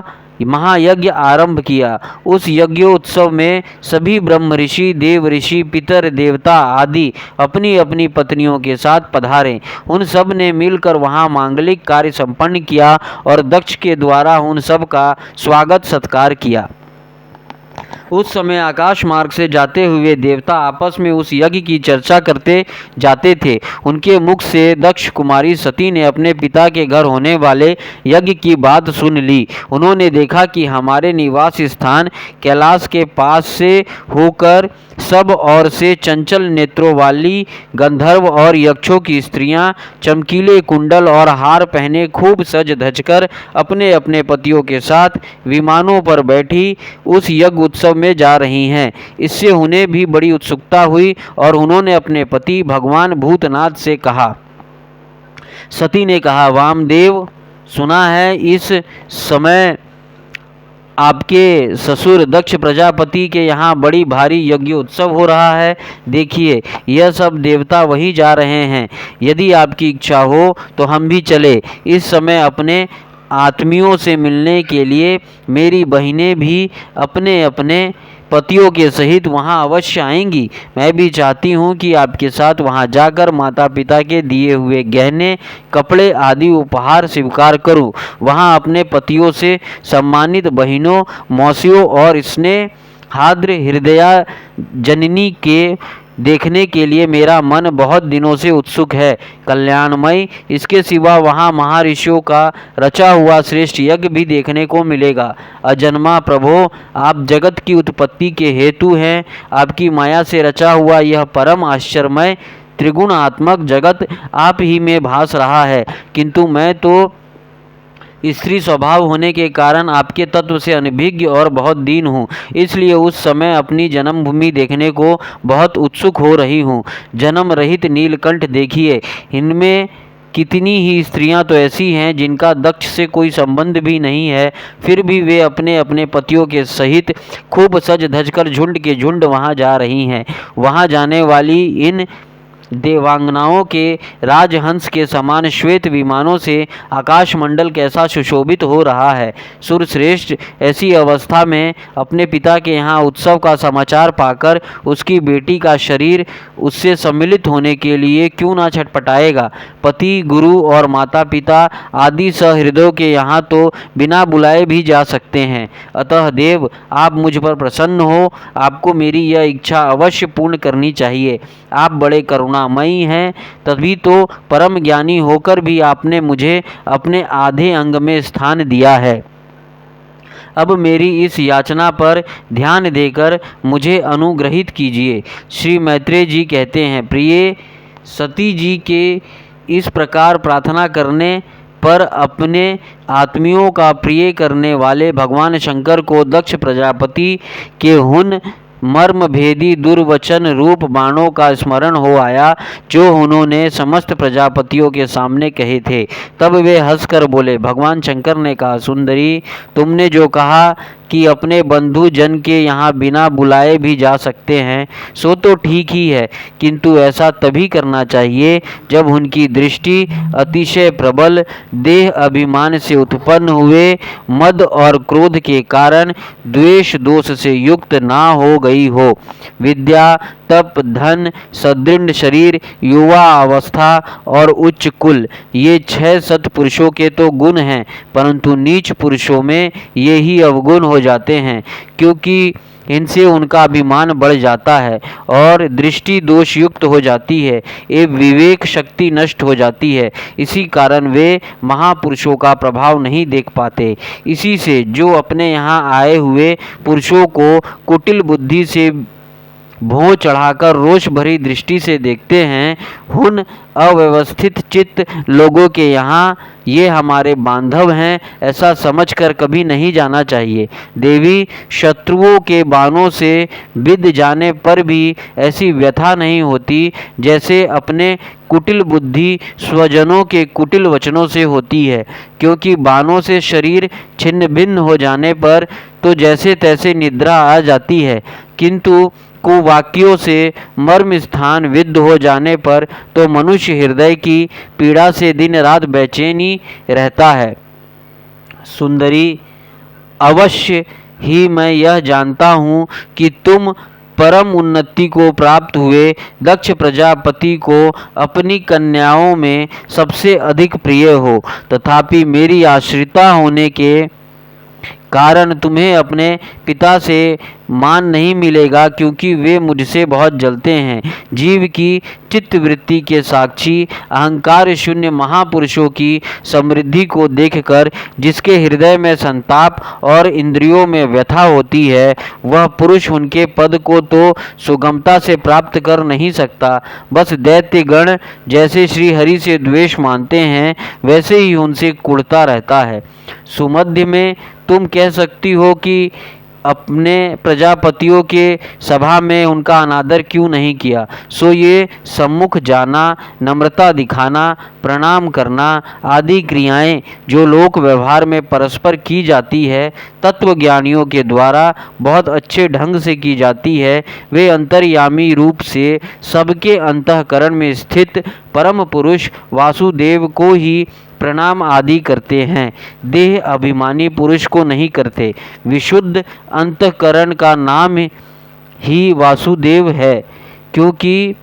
महायज्ञ आरंभ किया। उस यज्ञोत्सव में सभी ब्रह्म ऋषि, देव ऋषि, पितर देवता आदि अपनी अपनी पत्नियों के साथ पधारे। उन सब ने मिलकर वहां मांगलिक कार्य संपन्न किया और दक्ष के द्वारा उन सब का स्वागत सत्कार किया। उस समय आकाश मार्ग से जाते हुए देवता आपस में उस यज्ञ की चर्चा करते जाते थे। उनके मुख से दक्ष कुमारी सती ने अपने पिता के घर होने वाले यज्ञ की बात सुन ली। उन्होंने देखा कि हमारे निवास स्थान कैलाश के पास से होकर सब ओर से चंचल नेत्रों वाली गंधर्व और यक्षों की स्त्रियां चमकीले कुंडल और हार पहने खूब सज धजकर अपने अपने पतियों के साथ विमानों पर बैठी उस यज्ञ उत्सव में जा रही हैं। इससे उन्हें भी बड़ी उत्सुकता हुई और उन्होंने अपने पति भगवान भूतनाथ से कहा। सती ने कहा, वामदेव, सुना है इस समय आपके ससुर दक्ष प्रजापति के यहाँ बड़ी भारी यज्ञ उत्सव हो रहा है। देखिए, यह सब देवता वहीं जा रहे हैं। यदि आपकी इच्छा हो तो हम भी चले। इस समय अपने आत्मियों से मिलने के लिए मेरी बहनें भी अपने अपने पतियों के सहित वहां अवश्य आएंगी। मैं भी चाहती हूं कि आपके साथ वहां जाकर माता पिता के दिए हुए गहने, कपड़े आदि उपहार स्वीकार करूं। वहां अपने पतियों से सम्मानित बहनों, मौसियों और स्नेह हाद्र हृदया जननी के देखने के लिए मेरा मन बहुत दिनों से उत्सुक है। कल्याणमय, इसके सिवा वहाँ महर्षियों का रचा हुआ श्रेष्ठ यज्ञ भी देखने को मिलेगा। अजन्मा प्रभो, आप जगत की उत्पत्ति के हेतु हैं। आपकी माया से रचा हुआ यह परम आश्चर्यमय त्रिगुणात्मक जगत आप ही में भास रहा है, किंतु मैं तो स्त्री स्वभाव होने के कारण आपके तत्व से अनभिज्ञ और बहुत दीन हूँ। इसलिए उस समय अपनी जन्मभूमि देखने को बहुत उत्सुक हो रही हूँ। जन्म रहित नीलकंठ देखिए, इनमें कितनी ही स्त्रियां तो ऐसी हैं जिनका दक्ष से कोई संबंध भी नहीं है, फिर भी वे अपने अपने पतियों के सहित खूब सज धजकर झुंड के झुंड वहां जा रही हैं। वहां जाने वाली इन देवांगनाओं के राजहंस के समान श्वेत विमानों से आकाशमंडल कैसा सुशोभित हो रहा है। सुरश्रेष्ठ, ऐसी अवस्था में अपने पिता के यहाँ उत्सव का समाचार पाकर उसकी बेटी का शरीर उससे सम्मिलित होने के लिए क्यों ना छटपटाएगा। पति, गुरु और माता पिता आदि सहृदयों के यहाँ तो बिना बुलाए भी जा सकते हैं। अतः देव, आप मुझ पर प्रसन्न हो। आपको मेरी यह इच्छा अवश्य पूर्ण करनी चाहिए। आप बड़े करुणामयी हैं, तभी तो परम ज्ञानी होकर भी आपने मुझे अपने आधे अंग में स्थान दिया है। अब मेरी इस याचना पर ध्यान देकर मुझे अनुग्रहित कीजिए। श्री मैत्रेय जी कहते हैं, प्रिय सती जी के इस प्रकार प्रार्थना करने पर अपने आत्मियों का प्रिय करने वाले भगवान शंकर को दक्ष प्रजापति के उन मर्म भेदी दुर्वचन रूप बाणों का स्मरण हो आया जो उन्होंने समस्त प्रजापतियों के सामने कहे थे। तब वे हंसकर बोले। भगवान शंकर ने कहा, सुंदरी, तुमने जो कहा कि अपने बंधु जन के यहाँ बिना बुलाए भी जा सकते हैं, सो तो ठीक ही है, किंतु ऐसा तभी करना चाहिए जब उनकी दृष्टि अतिशय प्रबल देह अभिमान से उत्पन्न हुए मद और क्रोध के कारण द्वेष दोष से युक्त ना हो गई हो। विद्या, तप, धन, सदृढ़ शरीर, युवा अवस्था और उच्च कुल, ये 6 सत्पुरुषों के तो गुण हैं, परंतु नीच पुरुषों में ये ही अवगुण हो जाते हैं, क्योंकि इनसे उनका अभिमान बढ़ जाता है और दृष्टि दोष युक्त हो जाती है एवं विवेक शक्ति नष्ट हो जाती है। इसी कारण वे महापुरुषों का प्रभाव नहीं देख पाते। इसी से जो अपने यहाँ आए हुए पुरुषों को कुटिल बुद्धि से भौं चढ़ाकर रोष भरी दृष्टि से देखते हैं, उन अव्यवस्थित चित्त लोगों के यहाँ ये हमारे बांधव हैं ऐसा समझकर कभी नहीं जाना चाहिए। देवी, शत्रुओं के बाणों से बिध जाने पर भी ऐसी व्यथा नहीं होती जैसे अपने कुटिल बुद्धि स्वजनों के कुटिल वचनों से होती है, क्योंकि बाणों से शरीर छिन्न भिन्न हो जाने पर तो जैसे तैसे निद्रा आ जाती है, किंतु कुवाक्यों से मर्म स्थान विद्ध हो जाने पर तो मनुष्य हृदय की पीड़ा से दिन रात बेचैनी रहता है। सुंदरी, अवश्य ही मैं यह जानता हूँ कि तुम परम उन्नति को प्राप्त हुए दक्ष प्रजापति को अपनी कन्याओं में सबसे अधिक प्रिय हो, तथापि मेरी आश्रिता होने के कारण तुम्हें अपने पिता से मान नहीं मिलेगा, क्योंकि वे मुझसे बहुत जलते हैं। जीव की चित्तवृत्ति के साक्षी अहंकार शून्य महापुरुषों की समृद्धि को देखकर जिसके हृदय में संताप और इंद्रियों में व्यथा होती है, वह पुरुष उनके पद को तो सुगमता से प्राप्त कर नहीं सकता, बस दैत्यगण जैसे श्री हरि से द्वेष मानते हैं वैसे ही उनसे कुढ़ता रहता है। सुमध्य में तुम कह सकती हो कि अपने प्रजापतियों के सभा में उनका अनादर क्यों नहीं किया, सो ये सम्मुख जाना, नम्रता दिखाना, प्रणाम करना आदि क्रियाएं जो लोक व्यवहार में परस्पर की जाती है, तत्वज्ञानियों के द्वारा बहुत अच्छे ढंग से की जाती है। वे अंतर्यामी रूप से सबके अंतःकरण में स्थित परम पुरुष वासुदेव को ही प्रणाम आदि करते हैं, देह अभिमानी पुरुष को नहीं करते। विशुद्ध अंतःकरण का नाम ही वासुदेव है, क्योंकि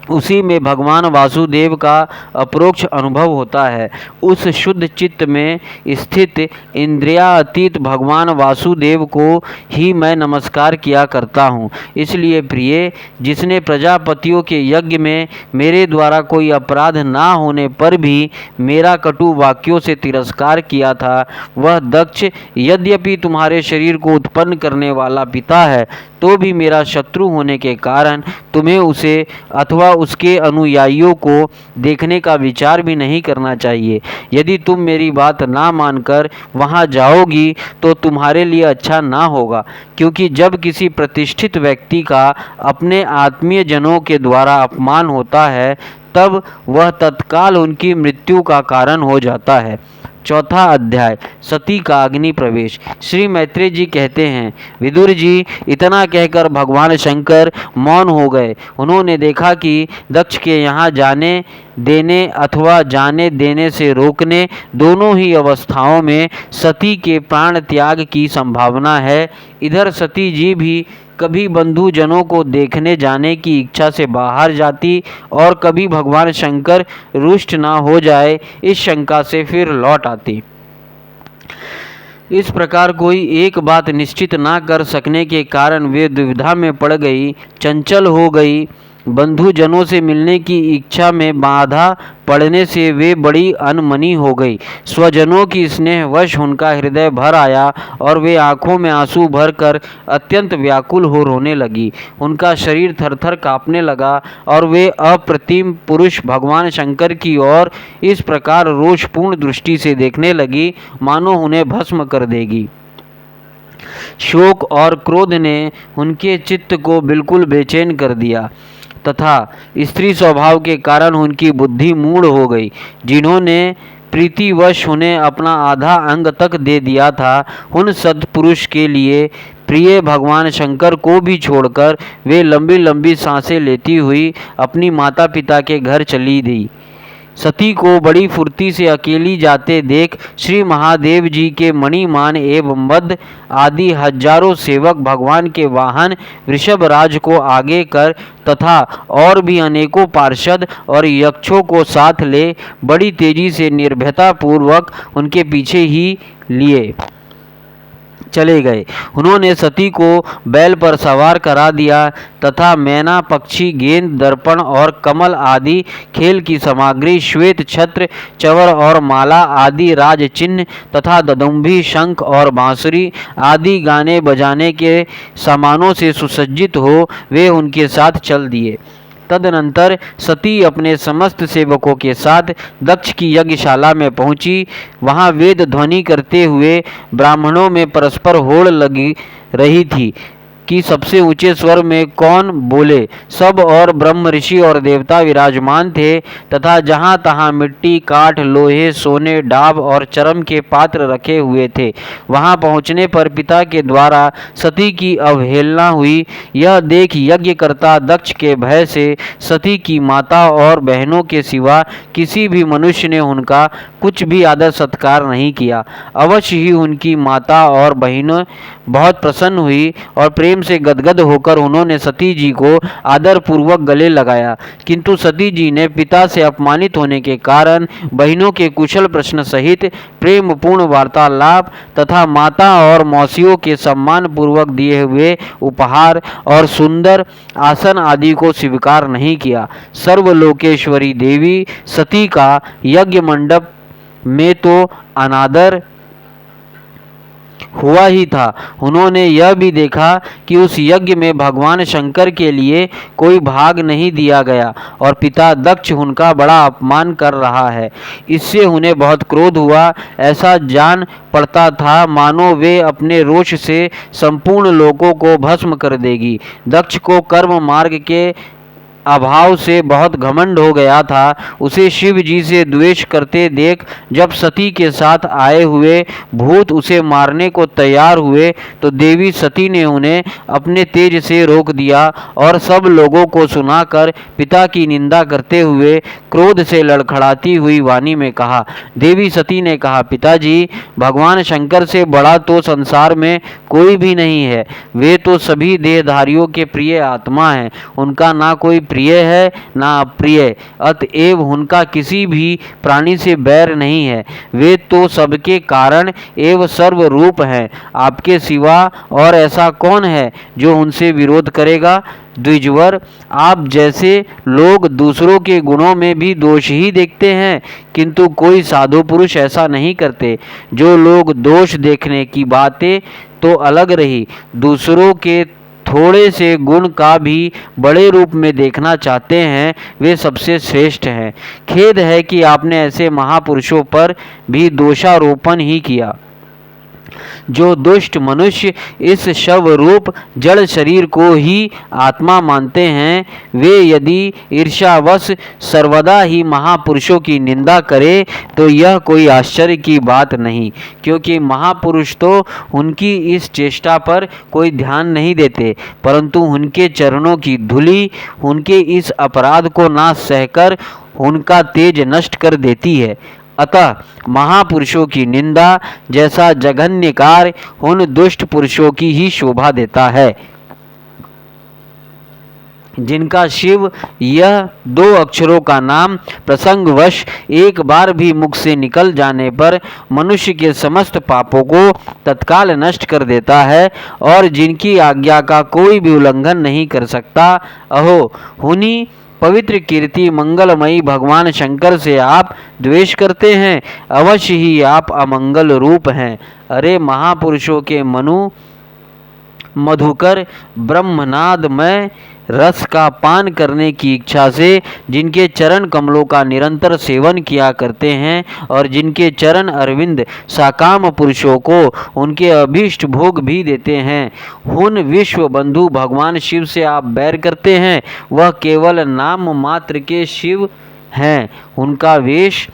उसी में भगवान वासुदेव का अप्रोक्ष अनुभव होता है। उस शुद्ध चित्त में स्थित इंद्रियातीत भगवान वासुदेव को ही मैं नमस्कार किया करता हूँ। इसलिए प्रिय, जिसने प्रजापतियों के यज्ञ में मेरे द्वारा कोई अपराध ना होने पर भी मेरा कटु वाक्यों से तिरस्कार किया था, वह दक्ष यद्यपि तुम्हारे शरीर को उत्पन्न करने वाला पिता है, तो भी मेरा शत्रु होने के कारण तुम्हें उसे अथवा उसके अनुयायियों को देखने का विचार भी नहीं करना चाहिए। यदि तुम मेरी बात ना मानकर वहाँ जाओगी तो तुम्हारे लिए अच्छा ना होगा, क्योंकि जब किसी प्रतिष्ठित व्यक्ति का अपने आत्मीय जनों के द्वारा अपमान होता है, तब वह तत्काल उनकी मृत्यु का कारण हो जाता है। चौथा अध्याय, सती का अग्नि प्रवेश। श्री मैत्रेय जी कहते हैं, विदुर जी, इतना कहकर भगवान शंकर मौन हो गए। उन्होंने देखा कि दक्ष के यहाँ जाने देने अथवा जाने देने से रोकने दोनों ही अवस्थाओं में सती के प्राण त्याग की संभावना है। इधर सती जी भी कभी बंधुजनों को देखने जाने की इच्छा से बाहर जाती और कभी भगवान शंकर रुष्ट ना हो जाए इस शंका से फिर लौट आती। इस प्रकार कोई एक बात निश्चित ना कर सकने के कारण वे दुविधा में पड़ गई, चंचल हो गई। बंधुजनों से मिलने की इच्छा में बाधा पड़ने से वे बड़ी अनमनी हो गई। स्वजनों की स्नेहवश उनका हृदय भर आया और वे आंखों में आंसू भरकर अत्यंत व्याकुल हो रोने लगी। उनका शरीर थरथर कांपने लगा और वे अप्रतिम पुरुष भगवान शंकर की ओर इस प्रकार रोषपूर्ण दृष्टि से देखने लगी मानो उन्हें भस्म कर देगी। शोक और क्रोध ने उनके चित्त को बिल्कुल बेचैन कर दिया तथा स्त्री स्वभाव के कारण उनकी बुद्धि मूढ़ हो गई। जिन्होंने प्रीतिवश उन्हें अपना आधा अंग तक दे दिया था, उन सत्पुरुष के लिए प्रिय भगवान शंकर को भी छोड़कर वे लंबी लंबी सांसें लेती हुई अपनी माता पिता के घर चली गई। सती को बड़ी फुर्ती से अकेली जाते देख श्री महादेव जी के मणिमान एवं मद आदि हजारों सेवक भगवान के वाहन वृषभराज को आगे कर तथा और भी अनेकों पार्षद और यक्षों को साथ ले बड़ी तेजी से निर्भयता पूर्वक उनके पीछे ही लिए। चले गए। उन्होंने सती को बैल पर सवार करा दिया तथा मैना, पक्षी, गेंद, दर्पण और कमल आदि खेल की सामग्री, श्वेत छत्र, चवर और माला आदि राज चिन्ह तथा ददुम्भी, शंख और बांसुरी आदि गाने बजाने के सामानों से सुसज्जित हो वे उनके साथ चल दिए। तदनंतर सती अपने समस्त सेवकों के साथ दक्ष की यज्ञशाला में पहुंची। वहां वेद ध्वनि करते हुए ब्राह्मणों में परस्पर होड़ लगी रही थी कि सबसे ऊंचे स्वर में कौन बोले। सब और ब्रह्म, ऋषि और देवता विराजमान थे तथा जहाँ तहाँ मिट्टी, काठ, लोहे, सोने, डाब और चरम के पात्र रखे हुए थे। वहाँ पहुँचने पर पिता के द्वारा सती की अवहेलना हुई। यह देख यज्ञकर्ता दक्ष के भय से सती की माता और बहनों के सिवा किसी भी मनुष्य ने उनका कुछ भी आदर सत्कार नहीं किया। अवश्य ही उनकी माता और बहनें बहुत प्रसन्न हुई और प्रेम से गदगद होकर उन्होंने सती जी को आदर पूर्वक गले लगाया। किंतु सती जी ने पिता से अपमानित होने के कारण बहनों के कुशल प्रश्न सहित प्रेम पूर्ण वार्तालाप तथा माता और मौसियों के सम्मान पूर्वक दिए हुए उपहार और सुंदर आसन आदि को स्वीकार नहीं किया। सर्वलोकेश्वरी देवी सती का यज्ञ मंडप में तो अनादर हुआ ही था। उन्होंने यह भी देखा कि उस यज्ञ में भगवान शंकर के लिए कोई भाग नहीं दिया गया और पिता दक्ष उनका बड़ा अपमान कर रहा है। इससे उन्हें बहुत क्रोध हुआ। ऐसा जान पड़ता था मानो वे अपने रोष से संपूर्ण लोकों को भस्म कर देगी। दक्ष को कर्म मार्ग के अभाव से बहुत घमंड हो गया था। उसे शिव जी से द्वेष करते देख जब सती के साथ आए हुए भूत उसे मारने को तैयार हुए तो देवी सती ने उन्हें अपने तेज से रोक दिया और सब लोगों को सुनाकर पिता की निंदा करते हुए क्रोध से लड़खड़ाती हुई वाणी में कहा। देवी सती ने कहा, पिताजी, भगवान शंकर से बड़ा तो संसार में कोई भी नहीं है। वे तो सभी देहधारियों के प्रिय आत्मा हैं। उनका ना कोई प्रिय है ना अप्रिय, अतएव उनका किसी भी प्राणी से बैर नहीं है। वे तो सबके कारण एवं सर्वरूप हैं। आपके सिवा और ऐसा कौन है जो उनसे विरोध करेगा? द्विजवर, आप जैसे लोग दूसरों के गुणों में भी दोष ही देखते हैं, किंतु कोई साधु पुरुष ऐसा नहीं करते। जो लोग दोष देखने की बातें तो अलग रही, दूसरों के थोड़े से गुण का भी बड़े रूप में देखना चाहते हैं, वे सबसे श्रेष्ठ हैं। खेद है कि आपने ऐसे महापुरुषों पर भी दोषारोपण ही किया। जो दुष्ट मनुष्य इस शव रूप जड़ शरीर को ही आत्मा मानते हैं, वे यदि ईर्ष्यावश सर्वदा ही महापुरुषों की निंदा करें तो यह कोई आश्चर्य की बात नहीं, क्योंकि महापुरुष तो उनकी इस चेष्टा पर कोई ध्यान नहीं देते, परंतु उनके चरणों की धूलि उनके इस अपराध को ना सहकर उनका तेज नष्ट कर देती है। अतः महापुरुषों की निंदा जैसा जघन्य कार्य उन दुष्ट पुरुषों की ही शोभा देता है। जिनका शिव यह दो अक्षरों का नाम प्रसंगवश एक बार भी मुख से निकल जाने पर मनुष्य के समस्त पापों को तत्काल नष्ट कर देता है और जिनकी आज्ञा का कोई भी उल्लंघन नहीं कर सकता, अहो उन्हीं पवित्र कीर्ति मंगलमयी भगवान शंकर से आप द्वेष करते हैं। अवश्य ही आप अमंगल रूप हैं। अरे महापुरुषों के मधुकर ब्रह्मनादमय रस का पान करने की इच्छा से जिनके चरण कमलों का निरंतर सेवन किया करते हैं और जिनके चरण अरविंद साकाम पुरुषों को उनके अभीष्ट भोग भी देते हैं, उन विश्व बंधु भगवान शिव से आप बैर करते हैं। वह केवल नाम मात्र के शिव हैं। उनका वेश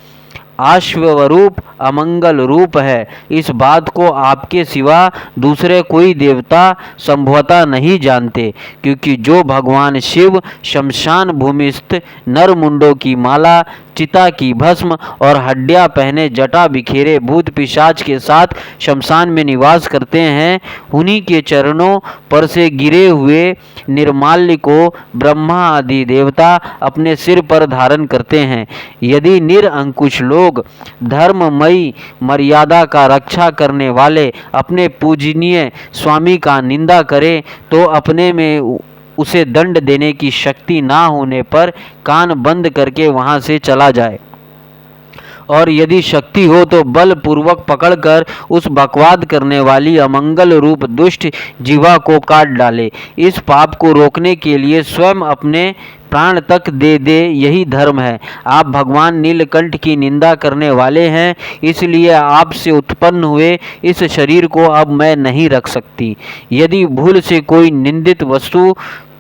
आश्वरूप अमंगल रूप है। इस बात को आपके सिवा दूसरे कोई देवता संभवतः नहीं जानते, क्योंकि जो भगवान शिव शमशान भूमिस्थ नर मुंडों की माला चिता की भस्म और हड्डियां पहने जटा बिखेरे भूत पिशाच के साथ शमशान में निवास करते हैं, उन्हीं के चरणों पर से गिरे हुए निर्माल्य को ब्रह्मा आदि देवता अपने सिर पर धारण करते हैं। यदि निरअंकुश लोग धर्ममयी मर्यादा का रक्षा करने वाले अपने पूजनीय स्वामी का निंदा करें तो अपने में उसे दंड देने की शक्ति ना होने पर कान बंद करके वहां से चला जाए, और यदि शक्ति हो तो बलपूर्वक पकड़कर उस बकवाद करने वाली अमंगल रूप दुष्ट जीवा को काट डाले। इस पाप को रोकने के लिए स्वयं अपने प्राण तक दे दे, यही धर्म है। आप भगवान नीलकंठ की निंदा करने वाले हैं, इसलिए आपसे उत्पन्न हुए इस शरीर को अब मैं नहीं रख सकती। यदि भूल से कोई निंदित वस्तु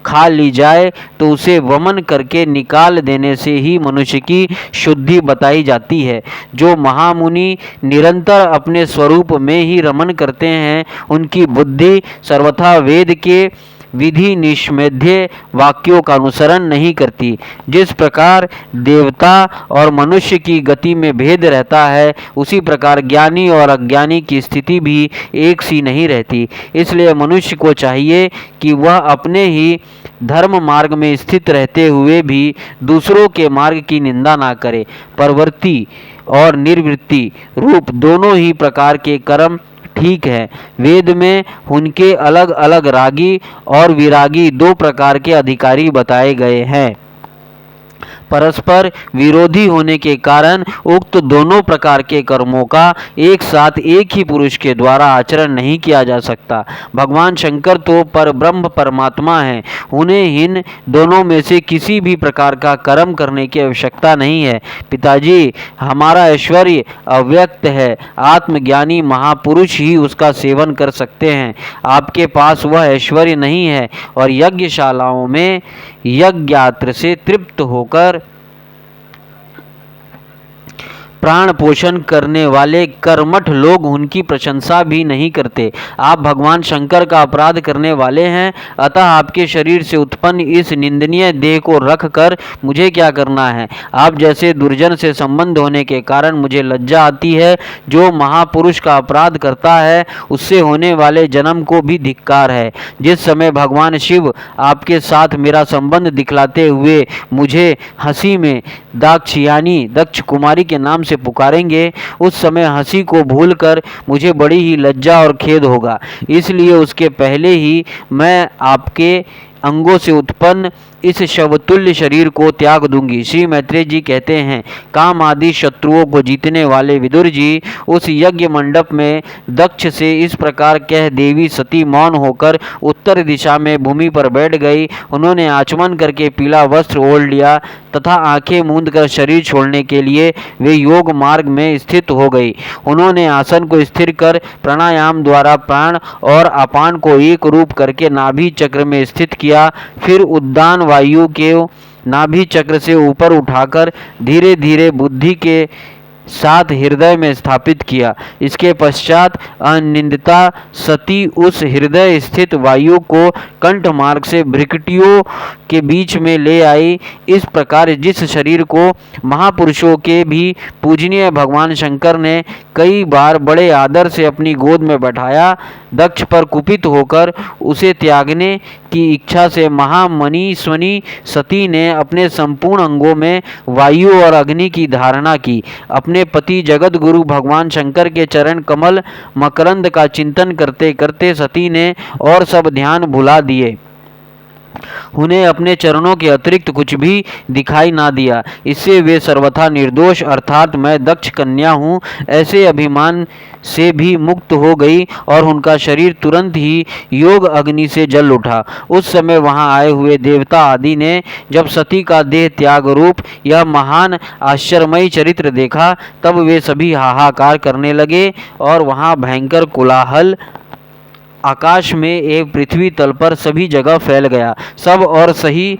खा ली जाए तो उसे वमन करके निकाल देने से ही मनुष्य की शुद्धि बताई जाती है। जो महामुनि निरंतर अपने स्वरूप में ही रमन करते हैं, उनकी बुद्धि सर्वथा वेद के विधि निषेध्य वाक्यों का अनुसरण नहीं करती। जिस प्रकार देवता और मनुष्य की गति में भेद रहता है, उसी प्रकार ज्ञानी और अज्ञानी की स्थिति भी एक सी नहीं रहती। इसलिए मनुष्य को चाहिए कि वह अपने ही धर्म मार्ग में स्थित रहते हुए भी दूसरों के मार्ग की निंदा ना करे। प्रवृत्ति और निवृत्ति रूप दोनों ही प्रकार के कर्म ठीक है। वेद में उनके अलग अलग रागी और विरागी दो प्रकार के अधिकारी बताए गए हैं। परस्पर विरोधी होने के कारण उक्त दोनों प्रकार के कर्मों का एक साथ एक ही पुरुष के द्वारा आचरण नहीं किया जा सकता। भगवान शंकर तो पर ब्रह्म परमात्मा हैं, उन्हें इन दोनों में से किसी भी प्रकार का कर्म करने की आवश्यकता नहीं है। पिताजी, हमारा ऐश्वर्य अव्यक्त है, आत्मज्ञानी महापुरुष ही उसका सेवन कर सकते हैं। आपके पास वह ऐश्वर्य नहीं है और यज्ञशालाओं में यज्ञात्र से तृप्त होकर प्राण पोषण करने वाले कर्मठ लोग उनकी प्रशंसा भी नहीं करते। आप भगवान शंकर का अपराध करने वाले हैं, अतः आपके शरीर से उत्पन्न इस निंदनीय देह को रख कर मुझे क्या करना है। आप जैसे दुर्जन से संबंध होने के कारण मुझे लज्जा आती है। जो महापुरुष का अपराध करता है, उससे होने वाले जन्म को भी धिक्कार है। जिस समय भगवान शिव आपके साथ मेरा संबंध दिखलाते हुए मुझे हंसी में दाक्षियानी दक्ष कुमारी के नाम से पुकारेंगे, उस समय हंसी को भूलकर मुझे बड़ी ही लज्जा और खेद होगा। इसलिए उसके पहले ही मैं आपके अंगों से उत्पन्न इस शवतुल्य शरीर को त्याग दूंगी। श्री मैत्रेय जी कहते हैं, काम आदि शत्रुओं को जीतने वाले विदुर जी उस यज्ञ मंडप में दक्ष से इस प्रकार कह देवी सती मौन होकर उत्तर दिशा में भूमि पर बैठ गई। उन्होंने आचमन करके पीला वस्त्र ओढ़ लिया तथा आंखें मूंद कर शरीर छोड़ने के लिए वे योग मार्ग में स्थित हो गई। उन्होंने आसन को स्थिर कर प्राणायाम द्वारा प्राण और अपान को एक रूप करके नाभि चक्र में स्थित किया। फिर उद्दान वायु के नाभि चक्र से ऊपर उठाकर धीरे धीरे बुद्धि के साथ हृदय में स्थापित किया। इसके पश्चात अनिंदिता सती उस हृदय स्थित वायु को कंठ मार्ग से भ्रिकुटियों के बीच में ले आई। इस प्रकार जिस शरीर को महापुरुषों के भी पूजनीय भगवान शंकर ने कई बार बड़े आदर से अपनी गोद में बैठाया, दक्ष पर कुपित होकर उसे त्यागने की इच्छा से महामनीश्वनी सती ने अपने संपूर्ण अंगों में वायु और अग्नि की धारणा की। अपने पति जगत गुरु भगवान शंकर के चरण कमल मकरंद का चिंतन करते करते सती ने और सब ध्यान भुला दिए। उन्हें अपने चरणों के अतिरिक्त कुछ भी दिखाई ना दिया। इससे वे सर्वथा निर्दोष अर्थात मैं दक्ष कन्या हूँ ऐसे अभिमान से भी मुक्त हो गई और उनका शरीर तुरंत ही योग अग्नि से जल उठा। उस समय वहां आए हुए देवता आदि ने जब सती का देह त्याग रूप यह महान आश्चर्यमयी चरित्र देखा, तब वे सभी हाहाकार करने लगे और वहां भयंकर कोलाहल आकाश में एवं पृथ्वी तल पर सभी जगह फैल गया। सब और सही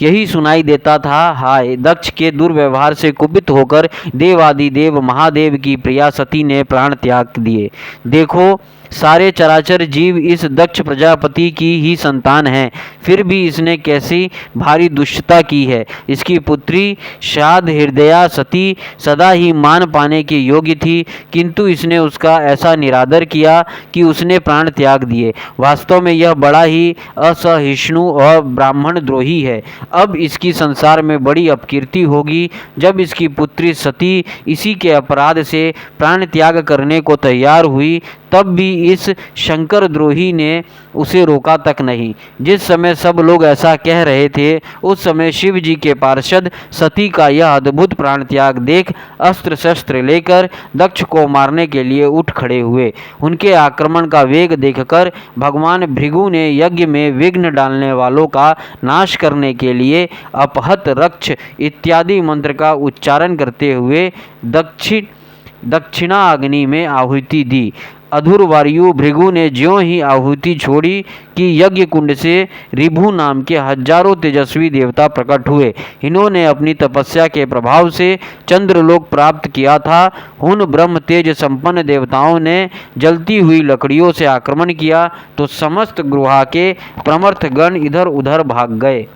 यही सुनाई देता था, हाय दक्ष के दुर्व्यवहार से कुपित होकर देवादिदेव महादेव की प्रिया सती ने प्राण त्याग दिए। देखो सारे चराचर जीव इस दक्ष प्रजापति की ही संतान हैं। फिर भी इसने कैसी भारी दुष्टता की है। इसकी पुत्री शाद हृदया सती सदा ही मान पाने के योग्य थी, किंतु इसने उसका ऐसा निरादर किया कि उसने प्राण त्याग दिए। वास्तव में यह बड़ा ही असहिष्णु और ब्राह्मण द्रोही है। अब इसकी संसार में बड़ी अपकीर्ति होगी। जब इसकी पुत्री सती इसी के अपराध से प्राण त्याग करने को तैयार हुई, तब भी इस शंकर द्रोही ने उसे रोका तक नहीं। जिस समय सब लोग ऐसा कह रहे थे, उस समय शिव जी के पार्षद सती का यह अद्भुत प्राण त्याग देख अस्त्र शस्त्र लेकर दक्ष को मारने के लिए उठ खड़े हुए। उनके आक्रमण का वेग देखकर भगवान भृगु ने यज्ञ में विघ्न डालने वालों का नाश करने के लिए अपहत रक्ष इत्यादि मंत्र का उच्चारण करते हुए दक्षिणा अग्नि में आहुति दी। अधुर वायु भृगु ने ज्यों ही आहुति छोड़ी कि यज्ञ कुंड से ऋभु नाम के हजारों तेजस्वी देवता प्रकट हुए। इन्होंने अपनी तपस्या के प्रभाव से चंद्रलोक प्राप्त किया था। उन ब्रह्म तेज संपन्न देवताओं ने जलती हुई लकड़ियों से आक्रमण किया तो समस्त गृहा के प्रमर्थ गण इधर उधर भाग गए।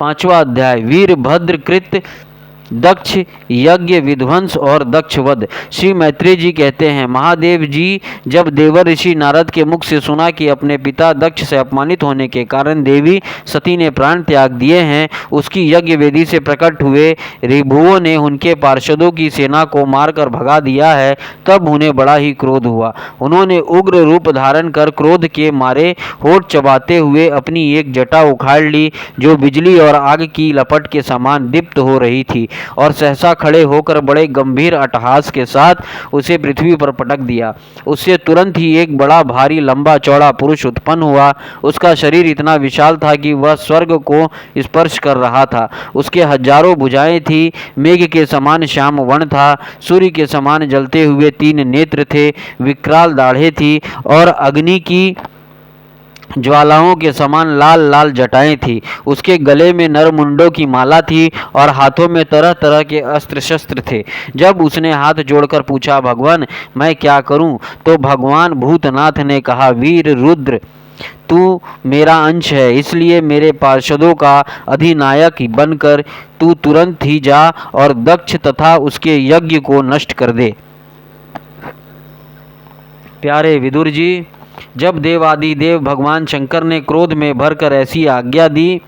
5वां अध्याय वीरभद्रकृत दक्ष यज्ञ विध्वंस और दक्षवध। श्री मैत्रेय जी कहते हैं, महादेव जी जब देवर ऋषि नारद के मुख से सुना कि अपने पिता दक्ष से अपमानित होने के कारण देवी सती ने प्राण त्याग दिए हैं, उसकी यज्ञ वेदी से प्रकट हुए ऋभुओं ने उनके पार्षदों की सेना को मारकर भगा दिया है, तब उन्हें बड़ा ही क्रोध हुआ। उन्होंने उग्र रूप धारण कर क्रोध के मारे होठ चबाते हुए अपनी एक जटा उखाड़ ली, जो बिजली और आग की लपट के समान दीप्त हो रही थी, और सहसा खड़े होकर बड़े गंभीर अट्टहास के साथ उसे पृथ्वी पर पटक दिया। उससे तुरंत ही एक बड़ा भारी लंबा चौड़ा पुरुष उत्पन्न हुआ। उसका शरीर इतना विशाल था कि वह स्वर्ग को स्पर्श कर रहा था। उसके हजारों भुजाएं थी, मेघ के समान श्याम वर्ण था, सूर्य के समान जलते हुए 3 नेत्र थे, विकराल दाढ़ें थी और अग्नि की ज्वालाओं के समान लाल लाल जटाएं थी। उसके गले में नरमुंडों की माला थी और हाथों में तरह तरह के अस्त्र शस्त्र थे। जब उसने हाथ जोड़कर पूछा, भगवान मैं क्या करूं, तो भगवान भूतनाथ ने कहा, वीर रुद्र तू मेरा अंश है, इसलिए मेरे पार्षदों का अधिनायक बनकर तू तुरंत ही जा और दक्ष तथा उसके यज्ञ को नष्ट कर दे। प्यारे विदुर जी, जब देवादिदेव भगवान शंकर ने क्रोध में भरकर ऐसी आज्ञा दी,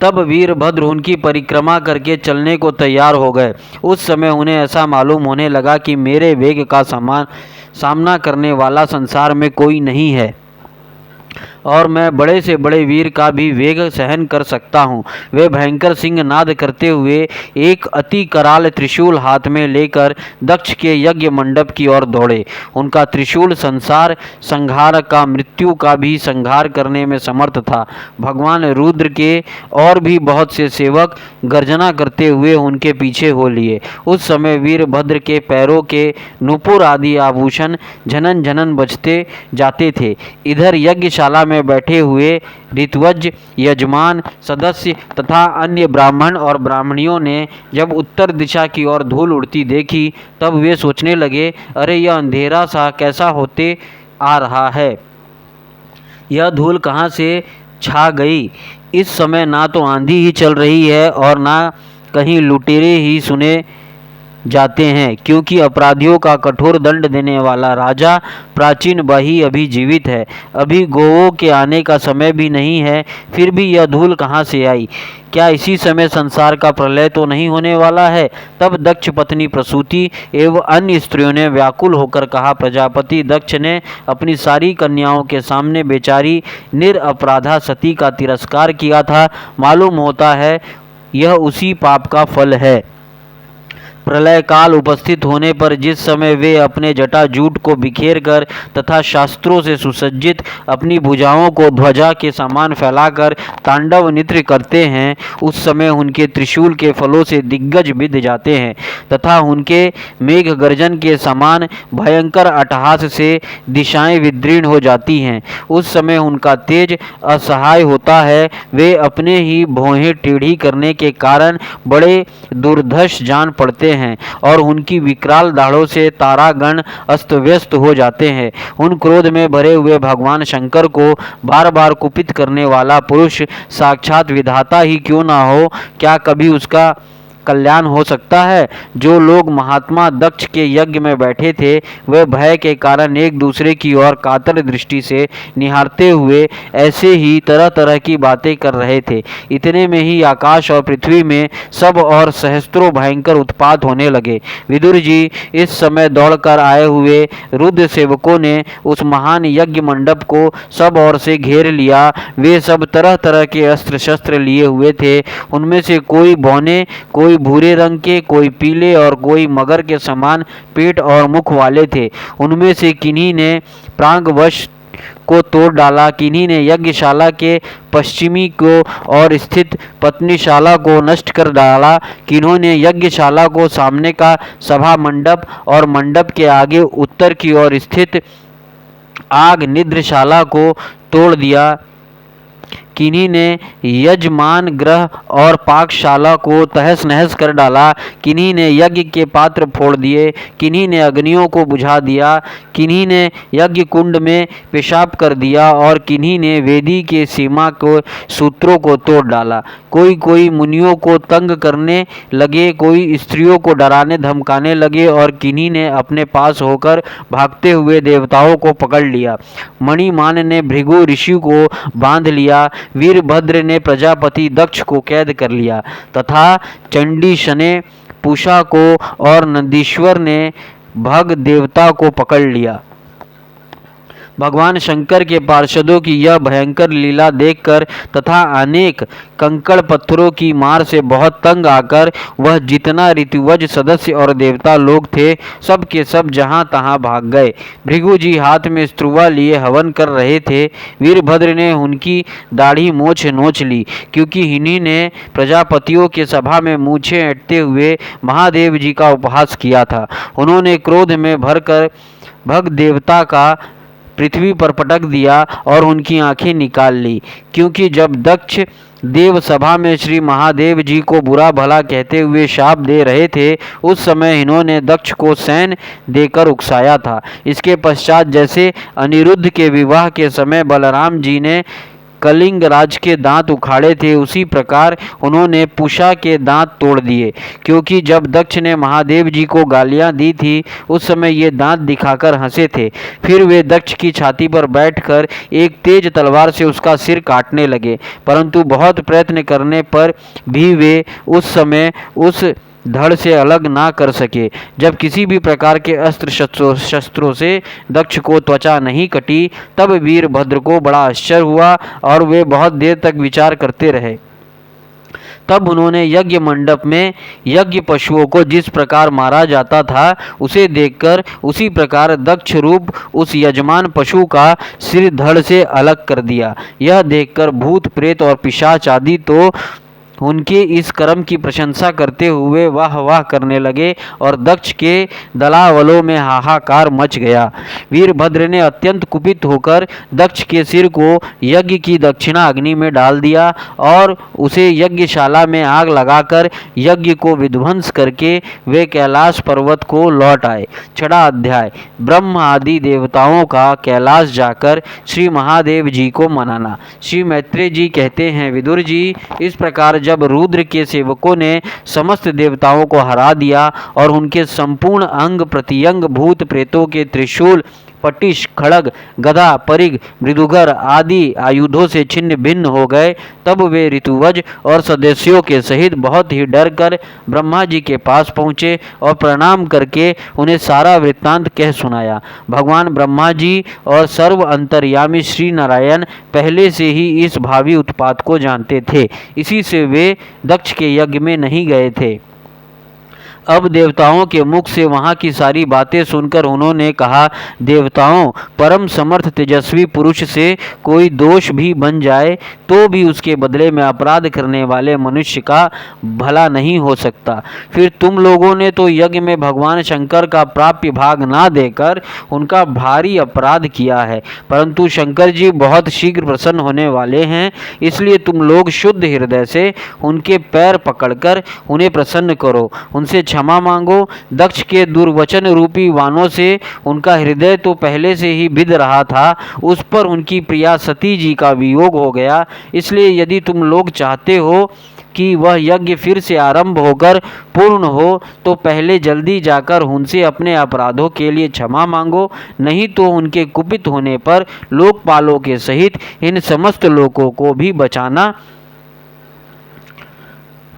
तब वीरभद्र उनकी परिक्रमा करके चलने को तैयार हो गए। उस समय उन्हें ऐसा मालूम होने लगा कि मेरे वेग का सामना करने वाला संसार में कोई नहीं है और मैं बड़े से बड़े वीर का भी वेग सहन कर सकता हूँ। वे भयंकर सिंह नाद करते हुए एक अति कराल त्रिशूल हाथ में लेकर दक्ष के यज्ञ मंडप की ओर दौड़े। उनका त्रिशूल संसार संहार का, मृत्यु का भी संहार करने में समर्थ था। भगवान रुद्र के और भी बहुत से सेवक गर्जना करते हुए उनके पीछे हो लिए। उस समय वीरभद्र के पैरों के नुपुर आदि आभूषण झनन झनन बजते जाते थे। इधर यज्ञशाला में बैठे हुए ऋत्वज, यजमान, सदस्य तथा अन्य ब्राह्मण और ब्राह्मणियों ने जब उत्तर दिशा की ओर धूल उड़ती देखी, तब वे सोचने लगे, अरे यह अंधेरा सा कैसा होते आ रहा है, यह धूल कहाँ से छा गई। इस समय ना तो आंधी ही चल रही है और ना कहीं लुटेरे ही सुने जाते हैं, क्योंकि अपराधियों का कठोर दंड देने वाला राजा प्राचीन बही अभी जीवित है। अभी गोवों के आने का समय भी नहीं है, फिर भी यह धूल कहाँ से आई। क्या इसी समय संसार का प्रलय तो नहीं होने वाला है। तब दक्ष पत्नी प्रसूति एवं अन्य स्त्रियों ने व्याकुल होकर कहा, प्रजापति दक्ष ने अपनी सारी कन्याओं के सामने बेचारी निरपराधा सती का तिरस्कार किया था। मालूम होता है यह उसी पाप का फल है। प्रलय काल उपस्थित होने पर जिस समय वे अपने जटाजूट को बिखेर कर तथा शास्त्रों से सुसज्जित अपनी भुजाओं को ध्वजा के समान फैलाकर तांडव नृत्य करते हैं, उस समय उनके त्रिशूल के फलों से दिग्गज बिध जाते हैं तथा उनके मेघ गर्जन के समान भयंकर अट्टहास से दिशाएं विदीर्ण हो जाती हैं। उस समय उनका तेज असहाय होता है। वे अपने ही भौहें टेढ़ी करने के कारण बड़े दुर्धर्ष जान पड़ते हैं। हैं और उनकी विकराल दाढ़ों से तारागण अस्त व्यस्त हो जाते हैं। उन क्रोध में भरे हुए भगवान शंकर को बार बार कुपित करने वाला पुरुष साक्षात विधाता ही क्यों ना हो, क्या कभी उसका कल्याण हो सकता है? जो लोग महात्मा दक्ष के यज्ञ में बैठे थे वे भय के कारण एक दूसरे की ओर कातर दृष्टि से निहारते हुए ऐसे ही तरह तरह की बातें कर रहे थे। इतने में ही आकाश और पृथ्वी में सब और सहस्त्रों भयंकर उत्पात होने लगे। विदुर जी इस समय दौड़कर आए हुए रुद्र सेवकों ने उस महान यज्ञ मंडप को सब ओर से घेर लिया। वे सब तरह तरह के अस्त्र शस्त्र लिए हुए थे। उनमें से कोई बौने, कोई भूरे रंग के, कोई पीले और कोई मगर के समान पेट और मुख वाले थे। उनमें से किन्हीं ने प्रांगवश को तोड़ डाला, किन्हीं ने यज्ञशाला के पश्चिमी को और स्थित पत्नीशाला को नष्ट कर डाला, किन्होंने यज्ञशाला को सामने का सभा मंडप और मंडप के आगे उत्तर की ओर स्थित आग निद्रशाला को तोड़ दिया, किन्हीं ने यजमान ग्रह और पाकशाला को तहस नहस कर डाला, किन्हीं ने यज्ञ के पात्र फोड़ दिए, किन्हीं ने अग्नियों को बुझा दिया, किन्हीं ने यज्ञ कुंड में पेशाब कर दिया और किन्हीं ने वेदी के सीमा को सूत्रों को तोड़ डाला। कोई कोई मुनियों को तंग करने लगे, कोई स्त्रियों को डराने धमकाने लगे और किन्हीं ने अपने पास होकर भागते हुए देवताओं को पकड़ लिया। मणिमान ने भृगु ऋषि को बांध लिया, वीरभद्र ने प्रजापति दक्ष को कैद कर लिया तथा चंडीश ने पूषा को और नंदीश्वर ने भग देवता को पकड़ लिया। भगवान शंकर के पार्षदों की यह भयंकर लीला देखकर तथा अनेक कंकड़ पत्थरों की मार से बहुत तंग आकर वह जितना ऋतुवज सदस्य और देवता लोग थे सब के सब जहां तहां भाग गए। भृगु जी हाथ में स्त्रुवा लिए हवन कर रहे थे। वीरभद्र ने उनकी दाढ़ी मोछ नोच ली, क्योंकि इन्हीं ने प्रजापतियों के सभा में मूछें ऐंठते हुए महादेव जी का उपहास किया था। उन्होंने क्रोध में भरकर भग देवता का पृथ्वी पर पटक दिया और उनकी आंखें निकाल ली, क्योंकि जब दक्ष देव सभा में श्री महादेव जी को बुरा भला कहते हुए शाप दे रहे थे उस समय इन्होंने दक्ष को सैन देकर उकसाया था। इसके पश्चात जैसे अनिरुद्ध के विवाह के समय बलराम जी ने कलिंग राज के दांत उखाड़े थे उसी प्रकार उन्होंने पूषा के दांत तोड़ दिए, क्योंकि जब दक्ष ने महादेव जी को गालियां दी थी उस समय ये दांत दिखाकर हंसे थे। फिर वे दक्ष की छाती पर बैठकर एक तेज तलवार से उसका सिर काटने लगे, परंतु बहुत प्रयत्न करने पर भी वे उस समय उस धड़ से अलग ना कर सके। जब किसी भी प्रकार के अस्त्र शस्त्रों से दक्ष को त्वचा नहीं कटी तब वीरभद्र को बड़ा आश्चर्य हुआ और वे बहुत देर तक विचार करते रहे। तब उन्होंने यज्ञ मंडप में यज्ञ पशुओं को जिस प्रकार मारा जाता था उसे देखकर उसी प्रकार दक्ष रूप उस यजमान पशु का सिर धड़ से अलग कर दिया। यह देखकर भूत प्रेत और पिशाच आदि तो उनके इस कर्म की प्रशंसा करते हुए वाह वाह करने लगे और दक्ष के दलावलों में हाहाकार मच गया। वीरभद्र ने अत्यंत कुपित होकर दक्ष के सिर को यज्ञ की दक्षिणा अग्नि में डाल दिया और उसे यज्ञशाला में आग लगाकर यज्ञ को विध्वंस करके वे कैलाश पर्वत को लौट आए। 6वां अध्याय ब्रह्म आदि देवताओं का कैलाश जाकर श्री महादेव जी को मनाना। श्री मैत्रेय जी कहते हैं, विदुर जी, इस प्रकार जब रुद्र के सेवकों ने समस्त देवताओं को हरा दिया और उनके संपूर्ण अंग प्रत्यंग भूत प्रेतों के त्रिशूल पटिश खड़ग गदा परिग मृदुगर आदि आयुधों से छिन्न भिन्न हो गए, तब वे ऋतुवज और सदस्यों के सहित बहुत ही डर कर ब्रह्मा जी के पास पहुँचे और प्रणाम करके उन्हें सारा वृत्तांत कह सुनाया। भगवान ब्रह्मा जी और सर्व अंतर्यामी श्री नारायण पहले से ही इस भावी उत्पात को जानते थे, इसी से वे दक्ष के यज्ञ में नहीं गए थे। अब देवताओं के मुख से वहाँ की सारी बातें सुनकर उन्होंने कहा, देवताओं, परम समर्थ तेजस्वी पुरुष से कोई दोष भी बन जाए तो भी उसके बदले में अपराध करने वाले मनुष्य का भला नहीं हो सकता। फिर तुम लोगों ने तो यज्ञ में भगवान शंकर का प्राप्य भाग ना देकर उनका भारी अपराध किया है, परंतु शंकर जी बहुत शीघ्र प्रसन्न होने वाले हैं, इसलिए तुम लोग शुद्ध हृदय से उनके पैर पकड़कर उन्हें प्रसन्न करो, उनसे क्षमा मांगो। दक्ष के दुर्वचन रूपी वाणों से उनका हृदय तो पहले से ही बिध रहा था, उस पर उनकी प्रिया सती जी का वियोग हो गया। इसलिए यदि तुम लोग चाहते हो कि वह यज्ञ फिर से आरंभ होकर पूर्ण हो तो पहले जल्दी जाकर उनसे अपने अपराधों के लिए क्षमा मांगो, नहीं तो उनके कुपित होने पर लोकपालों के सहित इन समस्त लोगों को भी बचाना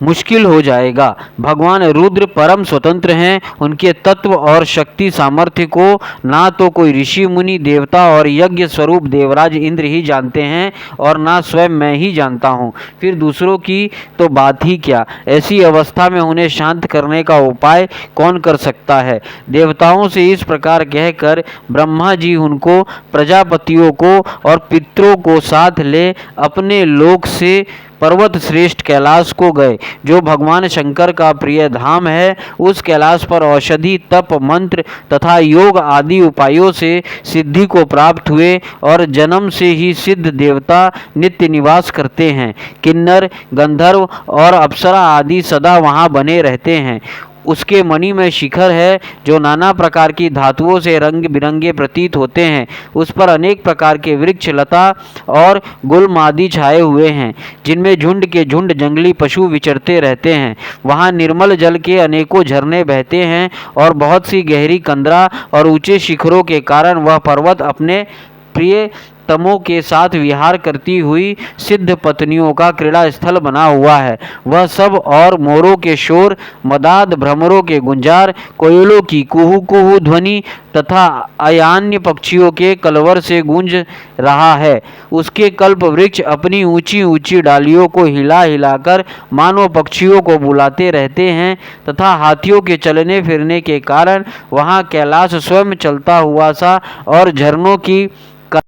मुश्किल हो जाएगा। भगवान रुद्र परम स्वतंत्र हैं, उनके तत्व और शक्ति सामर्थ्य को ना तो कोई ऋषि मुनि देवता और यज्ञ स्वरूप देवराज इंद्र ही जानते हैं और ना स्वयं मैं ही जानता हूँ, फिर दूसरों की तो बात ही क्या। ऐसी अवस्था में उन्हें शांत करने का उपाय कौन कर सकता है। देवताओं से इस प्रकार कहकर ब्रह्मा जी उनको, प्रजापतियों को और पितरों को साथ ले अपने लोक से पर्वत श्रेष्ठ कैलाश को गए, जो भगवान शंकर का प्रिय धाम है। उस कैलाश पर औषधि, तप, मंत्र तथा योग आदि उपायों से सिद्धि को प्राप्त हुए और जन्म से ही सिद्ध देवता नित्य निवास करते हैं। किन्नर, गंधर्व और अप्सरा आदि सदा वहाँ बने रहते हैं। उसके मणि में शिखर है जो नाना प्रकार की धातुओं से रंग बिरंगे प्रतीत होते हैं। उस पर अनेक प्रकार के वृक्ष, लता और गुल्म आदि छाए हुए हैं, जिनमें झुंड के झुंड जंगली पशु विचरते रहते हैं। वहाँ निर्मल जल के अनेकों झरने बहते हैं और बहुत सी गहरी कंदरा और ऊंचे शिखरों के कारण वह पर्वत अपने प्रिय तमों के साथ विहार करती हुई सिद्ध पत्नियों का क्रीड़ा स्थल बना हुआ है। वह सब और मोरों के शोर, मदाद भ्रमरों के गुंजार, कोयलों की कुहू कुहू ध्वनि तथा अयान्य पक्षियों के कलवर से गूंज रहा है। उसके कल्प वृक्ष अपनी ऊंची ऊंची डालियों को हिला हिलाकर मानो पक्षियों को बुलाते रहते हैं तथा हाथियों के चलने फिरने के कारण वहाँ कैलाश स्वयं चलता हुआ सा और झरनों की